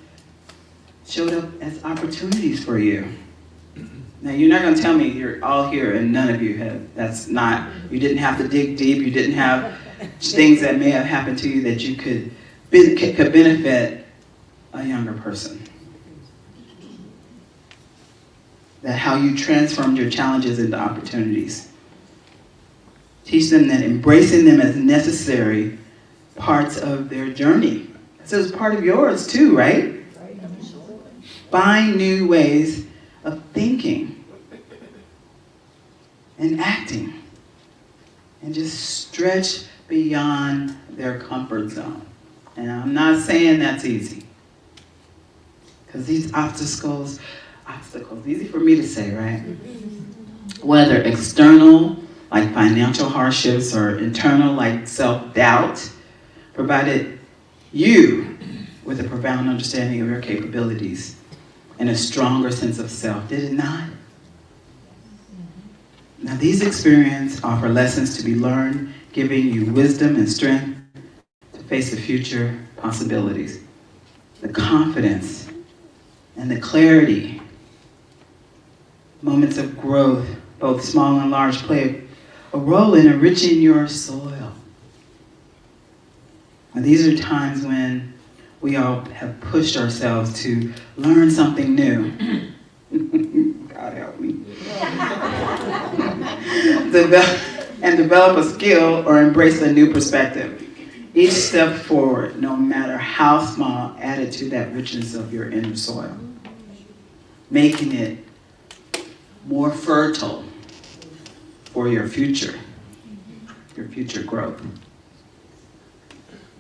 showed up as opportunities for you. Now, you're not going to tell me you're all here and none of you have. You didn't have to dig deep. You didn't have things that may have happened to you that you could benefit a younger person. That how you transformed your challenges into opportunities. Teach them that embracing them as necessary parts of their journey. So it's part of yours too, right? Find new ways of thinking and acting and just stretch beyond their comfort zone. And I'm not saying that's easy, because these obstacles, easy for me to say, right? Whether external, like financial hardships, or internal, like self-doubt, provided you with a profound understanding of your capabilities and a stronger sense of self, did it not? Now, these experiences offer lessons to be learned, giving you wisdom and strength to face the future possibilities. The confidence and the clarity, moments of growth, both small and large, play a role in enriching your soil. Now, these are times when we all have pushed ourselves to learn something new. God help me. Develop a skill or embrace a new perspective. Each step forward, no matter how small, added to that richness of your inner soil, making it more fertile for your future growth.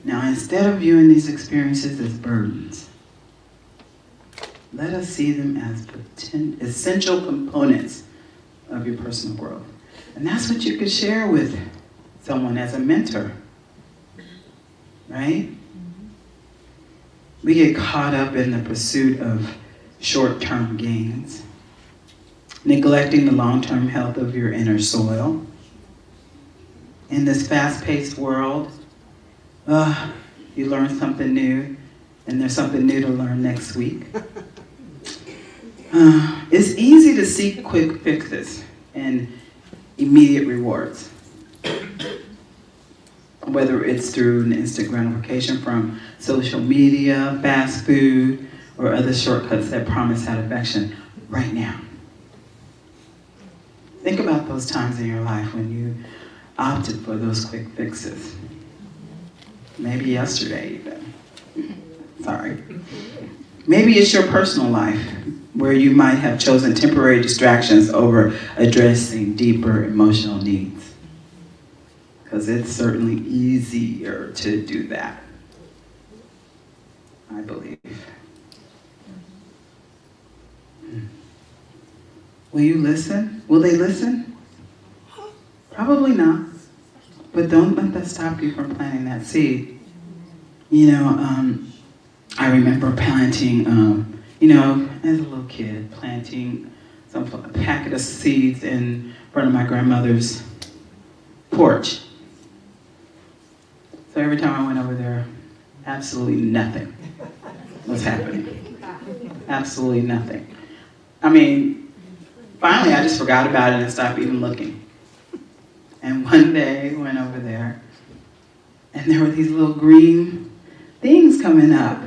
Now, instead of viewing these experiences as burdens, let us see them as essential components of your personal growth. And that's what you could share with someone as a mentor, right? We get caught up in the pursuit of short-term gains, neglecting the long-term health of your inner soil. In this fast-paced world, you learn something new, and there's something new to learn next week. It's easy to seek quick fixes and immediate rewards. whether it's through an instant gratification from social media, fast food, or other shortcuts that promise satisfaction right now. Think about those times in your life when you opted for those quick fixes. Maybe yesterday even. Sorry. Maybe it's your personal life where you might have chosen temporary distractions over addressing deeper emotional needs. Because it's certainly easier to do that, I believe. Will you listen? Will they listen? Probably not. But don't let that stop you from planting that seed. You know, I remember planting, as a little kid, planting a packet of seeds in front of my grandmother's porch. So every time I went over there, absolutely nothing was happening. Absolutely nothing. I mean, finally I just forgot about it and stopped even looking. And one day I went over there, and there were these little green things coming up.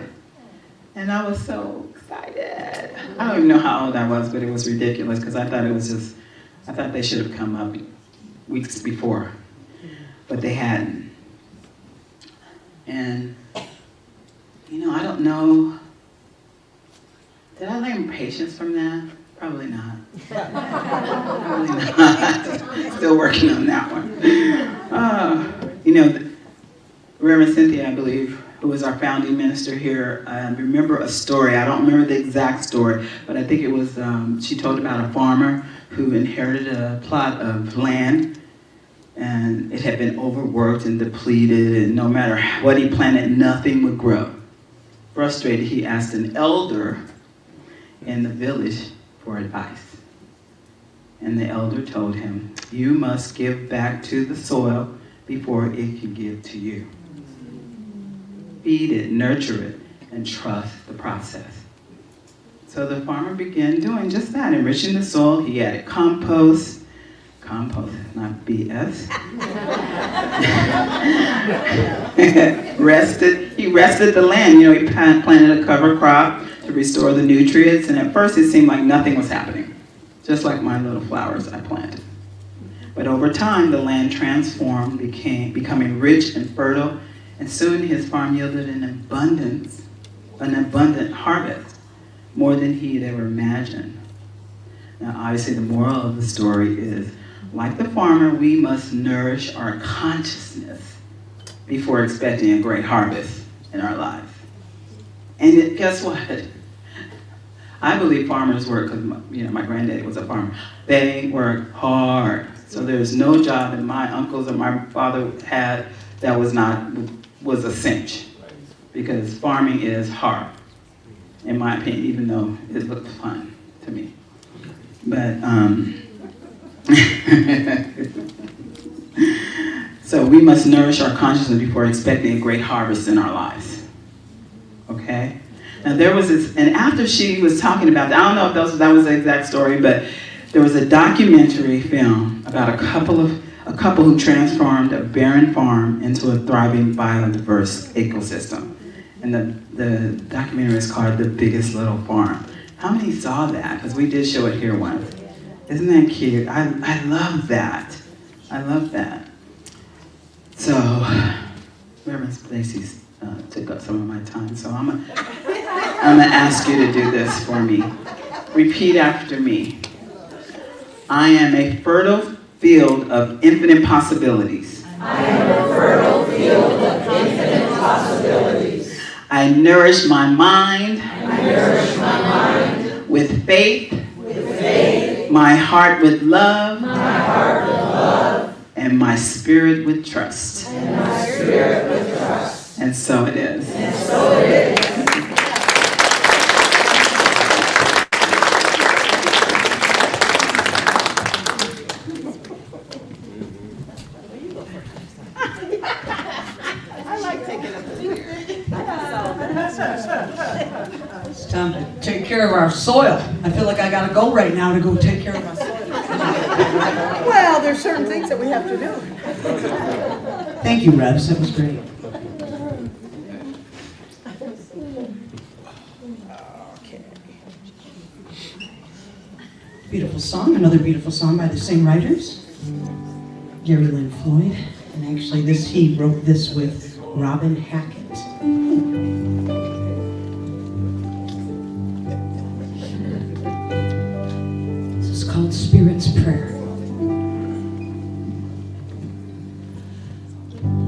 And I was so excited. I don't even know how old I was, but it was ridiculous because I thought they should have come up weeks before, but they hadn't. And, I don't know, did I learn patience from that? Probably not. Probably not. Still working on that one. Reverend Cynthia, I believe, who was our founding minister here, I remember a story. I don't remember the exact story, but I think it was, she told about a farmer who inherited a plot of land, and it had been overworked and depleted, and no matter what he planted, nothing would grow. Frustrated, he asked an elder in the village for advice. And the elder told him, "You must give back to the soil before it can give to you. Feed it, nurture it, and trust the process." So the farmer began doing just that, enriching the soil. He added compost. Compost, not BS. He rested the land. He planted a cover crop to restore the nutrients, and at first it seemed like nothing was happening, just like my little flowers I planted. But over time, the land transformed, becoming rich and fertile, and soon his farm yielded an abundant harvest, more than he had ever imagined. Now, obviously, the moral of the story is, like the farmer, we must nourish our consciousness before expecting a great harvest in our lives. And guess what? I believe farmers work, because my granddaddy was a farmer. They work hard. So there's no job that my uncles or my father had that was a cinch. Because farming is hard, in my opinion, even though it looked fun to me. But, so we must nourish our consciousness before expecting a great harvest in our lives. Okay? Now there was this, and after she was talking about that, I don't know if that was the exact story, but there was a documentary film about a couple who transformed a barren farm into a thriving, biodiverse ecosystem. And the documentary is called The Biggest Little Farm. How many saw that? Because we did show it here once. Isn't that cute? I love that. I love that. So, Reverend Lacey took up some of my time, so I'm gonna ask you to do this for me. Repeat after me. I am a fertile field of infinite possibilities. I am a fertile field of infinite possibilities. I nourish my mind. I nourish my mind with faith. with faith. My heart with love. My heart with love. And my spirit with trust. And my spirit with trust. And so it is. And so it is. It's time to take care of our soil. I feel like I gotta go right now to go take care of my soil. Well, there's certain things that we have to do. Thank you, Rebs. That was great. Beautiful song, another beautiful song by the same writers, Gary Lynn Floyd, and actually he wrote this with Robin Hackett. This is called Spirit's Prayer.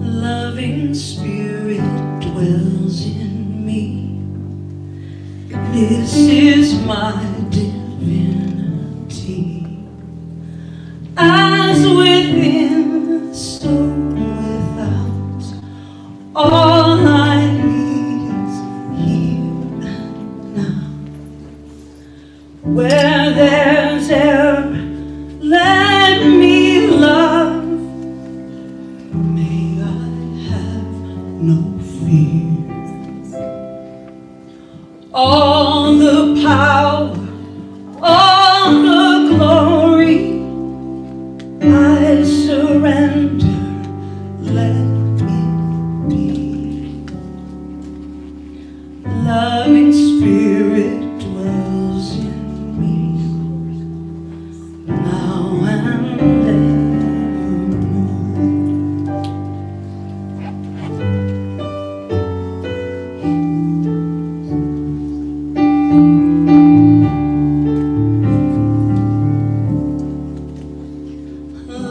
Loving Spirit dwells in me. This is my divinity. As within, so without. All I need is here and now. Where there's error, let me love. May I have no fear. All the power, all the glory, I surrender, let it be. Loving Spirit dwells in me, now and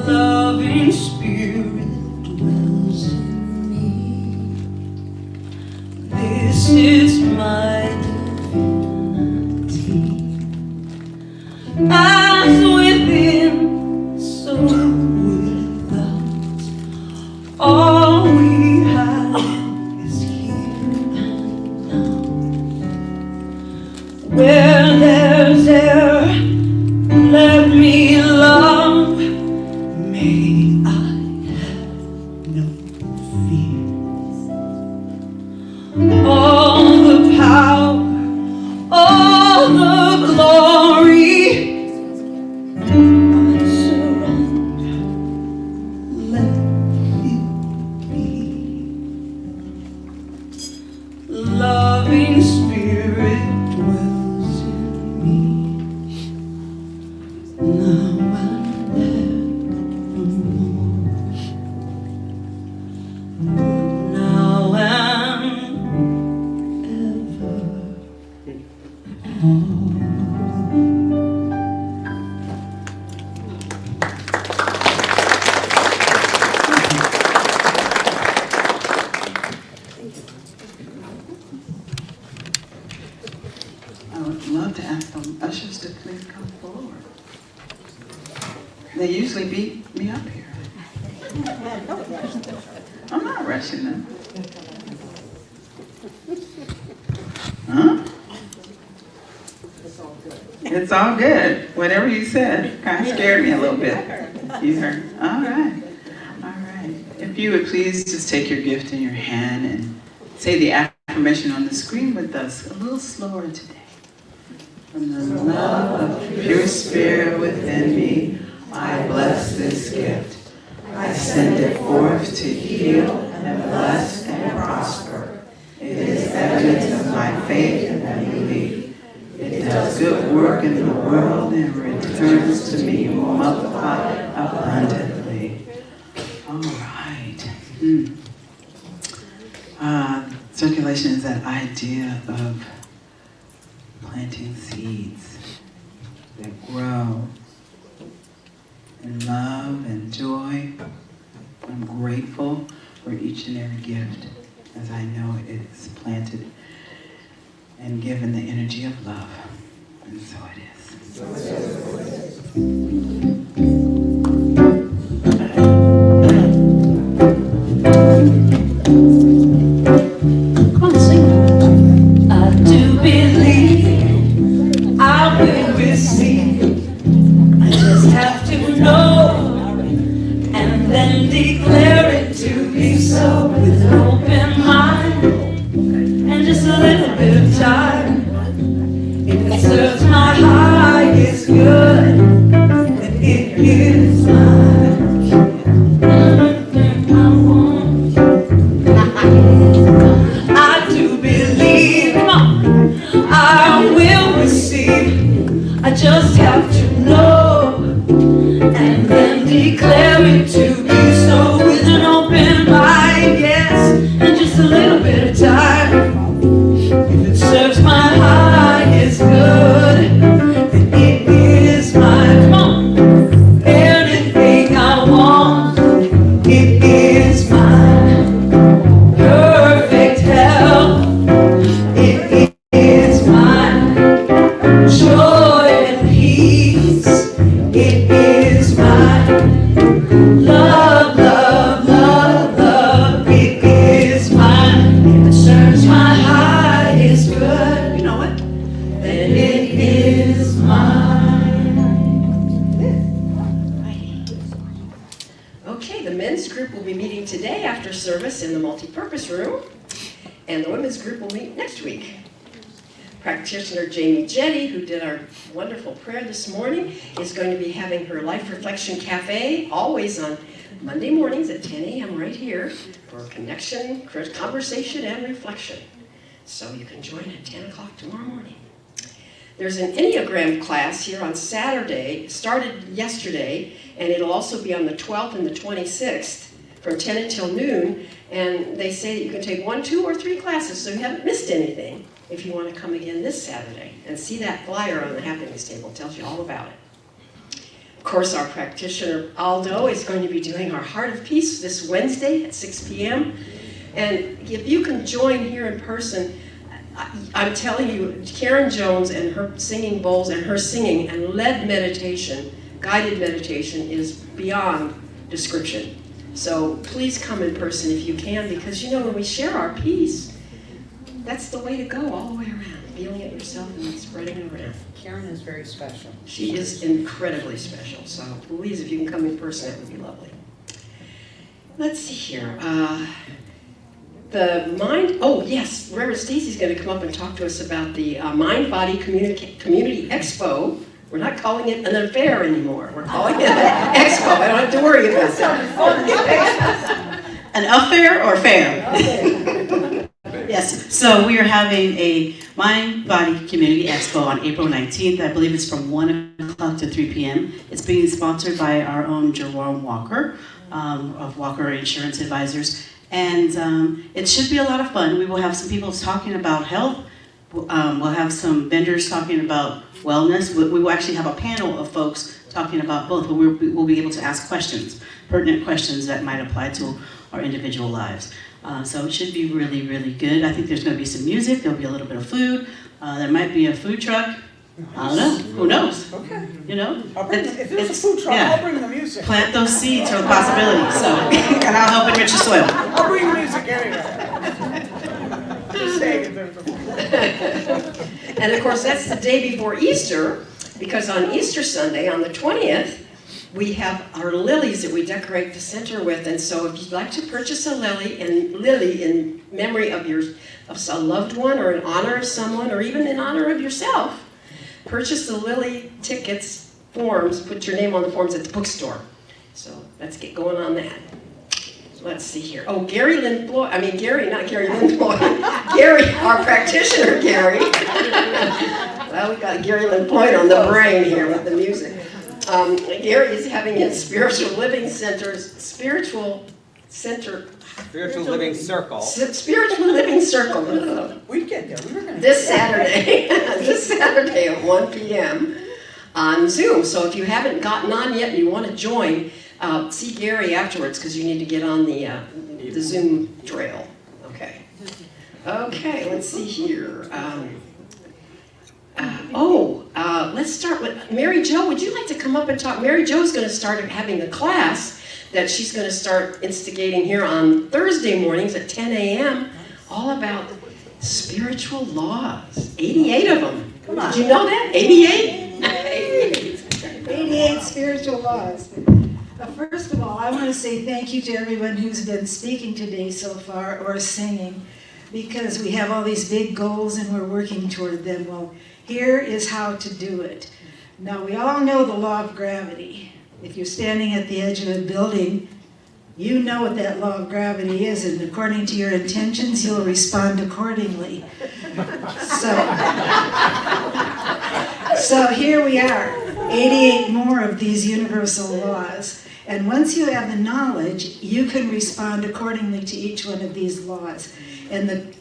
loving Spirit dwells in me. This is my divinity. As within, so without. All we have is here and now. Where there's error, let me love. May I have no fear. All the power, all the glory, I surrender, let it be. Loving Spirit dwells in me, now and now and ever. I would love to ask the ushers to please come forward. They usually beat me up here. I'm not rushing them. Huh? It's all good. Whatever you said kind of scared me a little bit. You heard? All right. All right. If you would please just take your gift in your hand and say the affirmation on the screen with us a little slower today. From the love of pure spirit within me, I bless this gift. I send it forth to heal and bless and prosper. It is evidence of my faith and belief. It does good work in the world and returns to me multiplied abundantly. All right. Circulation is that idea of planting seeds that grow in love and joy. I'm grateful for each and every gift, as I know it's planted and given the energy of love. And so it is. Come on, sing. I do believe I will receive. I just have to know and then declare it to be so with an open mind and just a little bit of time. If it serves my highest today after service in the multipurpose room, and the women's group will meet next week. Practitioner Jamie Jetty, who did our wonderful prayer this morning, is going to be having her Life Reflection Cafe, always on Monday mornings at 10 a.m. right here for connection, conversation, and reflection. So you can join at 10 o'clock tomorrow morning. There's an Enneagram class here on Saturday, started yesterday, and it'll also be on the 12th and the 26th from 10 until noon. And they say that you can take 1, 2, or 3 classes, so you haven't missed anything if you want to come again this Saturday. And see that flyer on the happiness table, it tells you all about it. Of course, our practitioner Aldo is going to be doing our Heart of Peace this Wednesday at 6 p.m. And if you can join here in person, I'm telling you, Karen Jones and her singing bowls and her singing and led meditation, guided meditation, is beyond description. So please come in person if you can, because you know when we share our peace, that's the way to go all the way around, feeling it yourself and spreading it around. Karen is very special. She is incredibly special, so please, if you can come in person, that would be lovely. Let's see here. Oh yes, Reverend Stacy's going to come up and talk to us about the Mind-Body Community Expo. We're not calling it an affair anymore. We're calling it an expo. I don't have to worry about that. An affair or fair? Yes, so we are having a Mind-Body Community Expo on April 19th. I believe it's from 1 o'clock to 3 p.m. It's being sponsored by our own Jerome Walker of Walker Insurance Advisors. And it should be a lot of fun. We will have some people talking about health. We'll have some vendors talking about wellness. We will actually have a panel of folks talking about both, but we'll be able to ask questions, pertinent questions that might apply to our individual lives. So it should be really, really good. I think there's going to be some music. There'll be a little bit of food. There might be a food truck. I don't know. Who knows? Okay. You know? If there's a food truck, yeah. I'll bring the music. Plant those seeds for the possibilities. So, and I'll help enrich the soil. I'll bring the music anyway. Just saying if there's a food truck. And of course, that's the day before Easter, because on Easter Sunday, on the 20th, we have our lilies that we decorate the center with. And so if you'd like to purchase a lily in memory of a loved one, or in honor of someone, or even in honor of yourself, purchase the lily tickets, forms, put your name on the forms at the bookstore. So let's get going on that. Let's see here. Oh, Gary Lynn Floyd, not Gary Lynn Floyd. Gary, our practitioner, Gary. Well, we got Gary Lynn Floyd on the brain here with the music. Gary is having his Spiritual Living Circle. We'd get there. We were going to This Saturday at 1 p.m. on Zoom. So if you haven't gotten on yet and you want to join, see Gary afterwards, because you need to get on the Zoom trail. Okay, let's see here. Let's start with Mary Jo. Would you like to come up and talk? Mary Jo's going to start having a class that she's going to start instigating here on Thursday mornings at 10 a.m. all about spiritual laws. 88 of them. Did you know that? 88? 88 spiritual laws. First of all, I want to say thank you to everyone who's been speaking today so far, or singing, because we have all these big goals and we're working toward them. Well, here is how to do it. Now, we all know the law of gravity. If you're standing at the edge of a building, you know what that law of gravity is, and according to your intentions, you'll respond accordingly. So here we are, 88 more of these universal laws. And once you have the knowledge, you can respond accordingly to each one of these laws. And the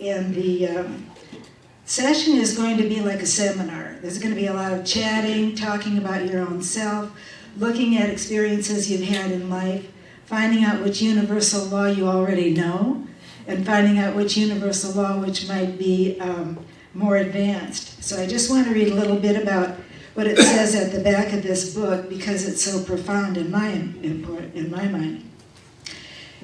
session is going to be like a seminar. There's going to be a lot of chatting, talking about your own self, looking at experiences you've had in life, finding out which universal law you already know, and finding out which universal law which might be more advanced. So I just want to read a little bit about what it says at the back of this book, because it's so profound in my mind.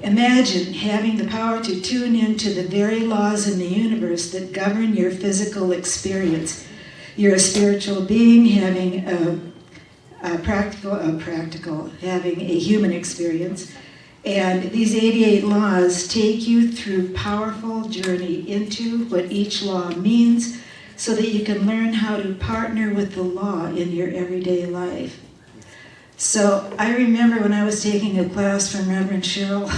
Imagine having the power to tune into the very laws in the universe that govern your physical experience. You're a spiritual being having having a human experience, And these 88 laws take you through a powerful journey into what each law means so that you can learn how to partner with the law in your everyday life. So I remember when I was taking a class from Reverend Cheryl,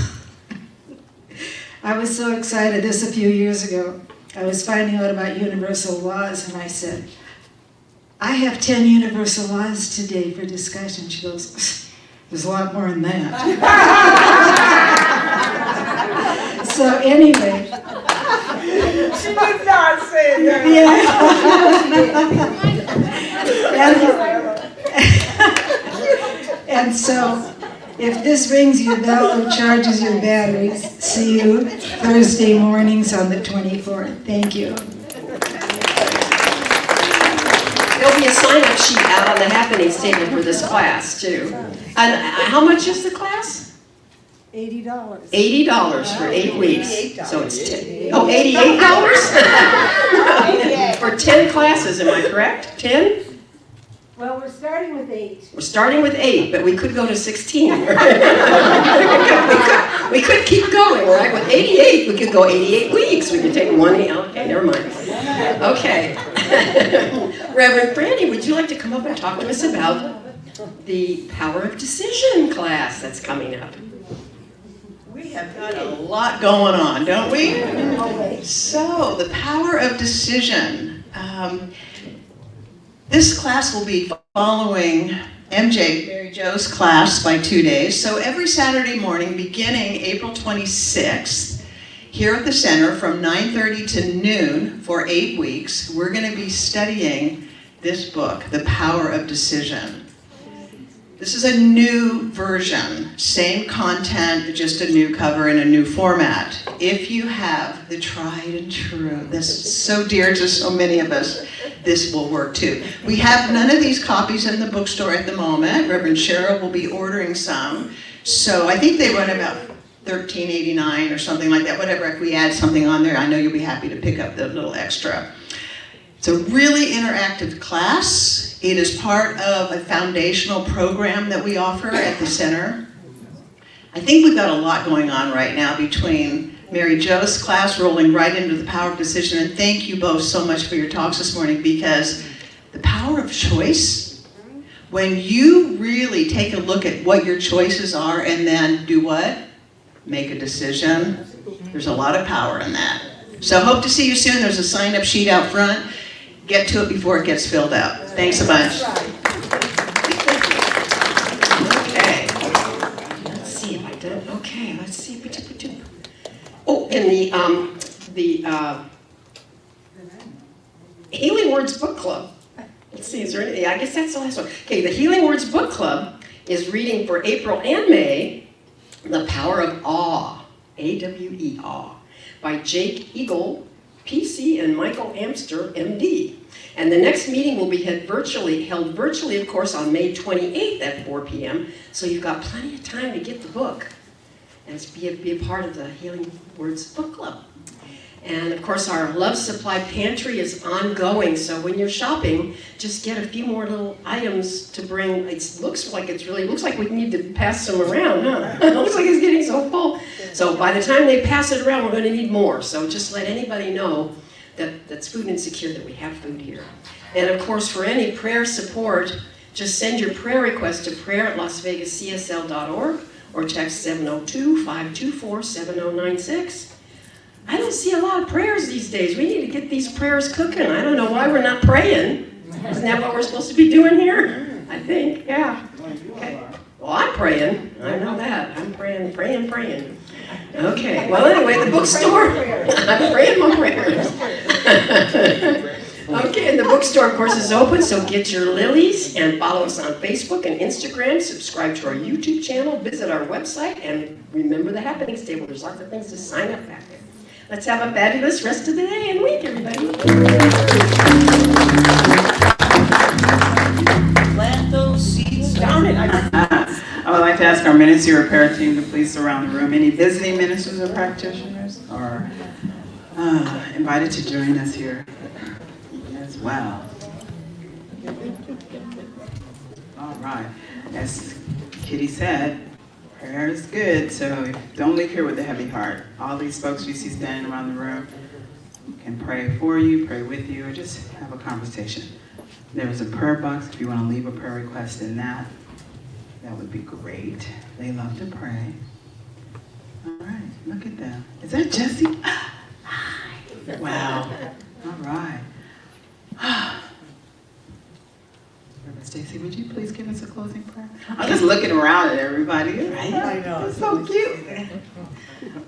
I was so excited, this a few years ago. I was finding out about universal laws and I said, I have 10 universal laws today for discussion. She goes, there's a lot more than that. So anyway. She did not say that. Yeah. And so, if this rings your bell or charges your batteries, see you Thursday mornings on the 24th. Thank you. There'll be a sign-up sheet out on the happenings table for this class, too. And how much is the class? $80. $80 for 8 weeks. So it's $88? For 10 classes, am I correct? 10? Well, we're starting with 8. We're starting with 8, but we could go to 16. we could keep going, right? With 88, we could go 88 weeks. We could take one. Okay, never mind. Okay. Reverend Brandy, would you like to come up and talk to us about the Power of Decision class that's coming up? We have got a lot going on, don't we? So, the Power of Decision. This class will be following MJ, Mary Jo's class, by 2 days. So every Saturday morning, beginning April 26th, here at the center from 9:30 to noon for 8 weeks, we're going to be studying this book, The Power of Decision. This is a new version, same content, just a new cover and a new format. If you have the tried and true, this is so dear to so many of us, this will work too. We have none of these copies in the bookstore at the moment. Reverend Cheryl will be ordering some. So I think they run about $13.89 or something like that. Whatever, if we add something on there, I know you'll be happy to pick up the little extra. It's a really interactive class. It is part of a foundational program that we offer at the center. I think we've got a lot going on right now between Mary Jo's class rolling right into the Power of Decision, and thank you both so much for your talks this morning, because the power of choice, when you really take a look at what your choices are and then do what? Make a decision. There's a lot of power in that. So hope to see you soon. There's a sign-up sheet out front. Get to it before it gets filled out. Thanks a bunch. Okay. Let's see if I did. Okay, let's see. Oh, and the Healing Words Book Club. Let's see, is there anything? I guess that's the last one. Okay, the Healing Words Book Club is reading for April and May The Power of Awe, A-W-E, Awe, by Jake Eagle, PC, and Michael Amster, MD. And the next meeting will be held virtually, of course, on May 28th at 4 p.m. So you've got plenty of time to get the book and be a part of the Healing Words Book Club. And of course, our Love Supply Pantry is ongoing. So when you're shopping, just get a few more little items to bring. It looks like we need to pass some around, huh? It looks like it's getting so full. So by the time they pass it around, we're going to need more. So just let anybody know that's Food Insecure, that we have food here. And of course, for any prayer support, just send your prayer request to prayer@LVCSL.org or text 702-524-7096. I don't see a lot of prayers these days. We need to get these prayers cooking. I don't know why we're not praying. Isn't that what we're supposed to be doing here? I think, yeah. Okay. Well, I'm praying. I know that. I'm praying. Okay. Well, anyway, the bookstore. I'm praying my prayers. Okay, and the bookstore, of course, is open, so get your lilies and follow us on Facebook and Instagram. Subscribe to our YouTube channel. Visit our website, and remember the happenings table. There's lots of things to sign up back there. Let's have a fabulous rest of the day and week, everybody. Plant those seeds down in. I would like to ask our ministry repair team to please surround the room. Any visiting ministers or practitioners are invited to join us here as well. All right. As Kitty said, Prayer is good, so don't leave here with a heavy heart. All these folks you see standing around the room can pray for you, pray with you, or just have a conversation. There's a prayer box if you want to leave a prayer request in that. That would be great. They love to pray. All right, look at them. Is that Jesse? Hi. Wow. All right. Reverend Stacy, would you please give us a closing prayer? I'm just looking around at everybody. Right? I know. It's so cute.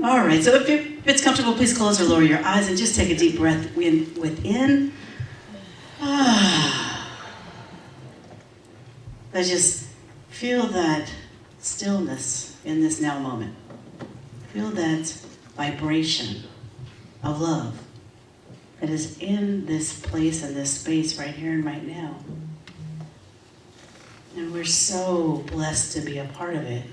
All right, so if it's comfortable, please close or lower your eyes and just take a deep breath within. Let's just feel that stillness in this now moment. Feel that vibration of love that is in this place and this space right here and right now. And we're so blessed to be a part of it.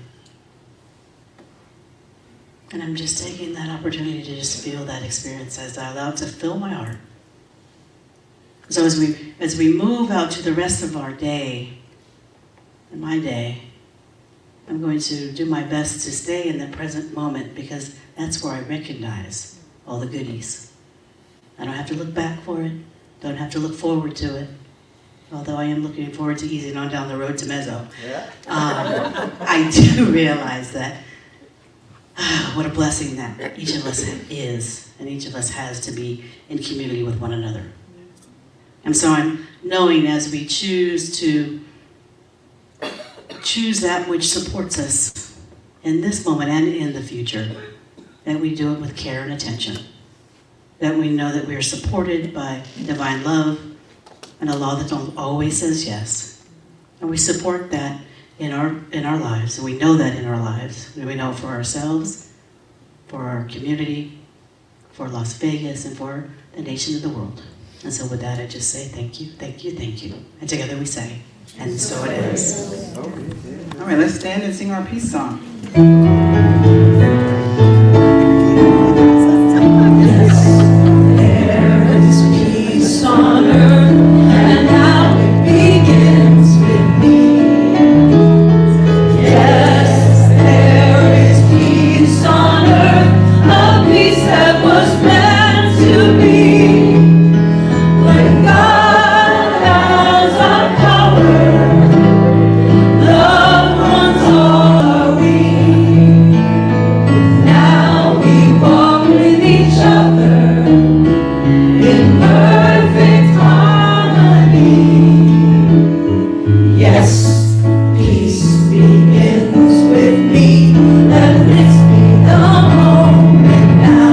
And I'm just taking that opportunity to just feel that experience as I allow it to fill my heart. So as we move out to the rest of our day, and my day, I'm going to do my best to stay in the present moment because that's where I recognize all the goodies. I don't have to look back for it, don't have to look forward to it, although I am looking forward to easing on down the road to Mezzo. Yeah. I do realize that what a blessing that each of us is and each of us has to be in community with one another. And so I'm knowing as we choose that which supports us in this moment and in the future, that we do it with care and attention. That we know that we are supported by divine love and a law that always says yes. And we support that in our lives, and we know that in our lives. And we know it for ourselves, for our community, for Las Vegas, and for the nation of the world. And so with that, I just say thank you, thank you, thank you. And together we say, and so it is. All right, let's stand and sing our peace song. There is peace on earth, and now it begins with me. Yes, there is peace on earth, a peace that was meant to be. When God has our power, loved ones are we. Now we walk with each other in perfect harmony. Yes, peace begins with me. Let this be the moment now.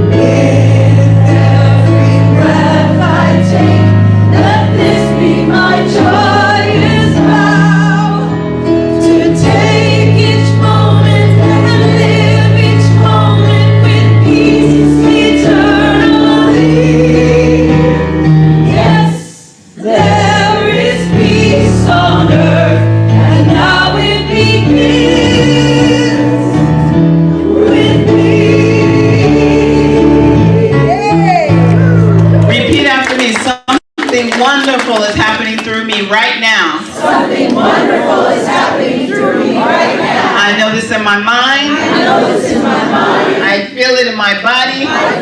With every breath I take, let this be my joyous vow. To take each moment and live each moment with peace eternally. Yes, there is peace on earth, and now it begins with me. Repeat after me. Something wonderful is happening through me right now. Something wonderful is happening through me right now. I know this in my mind. I know this in my mind. I feel it in my body. I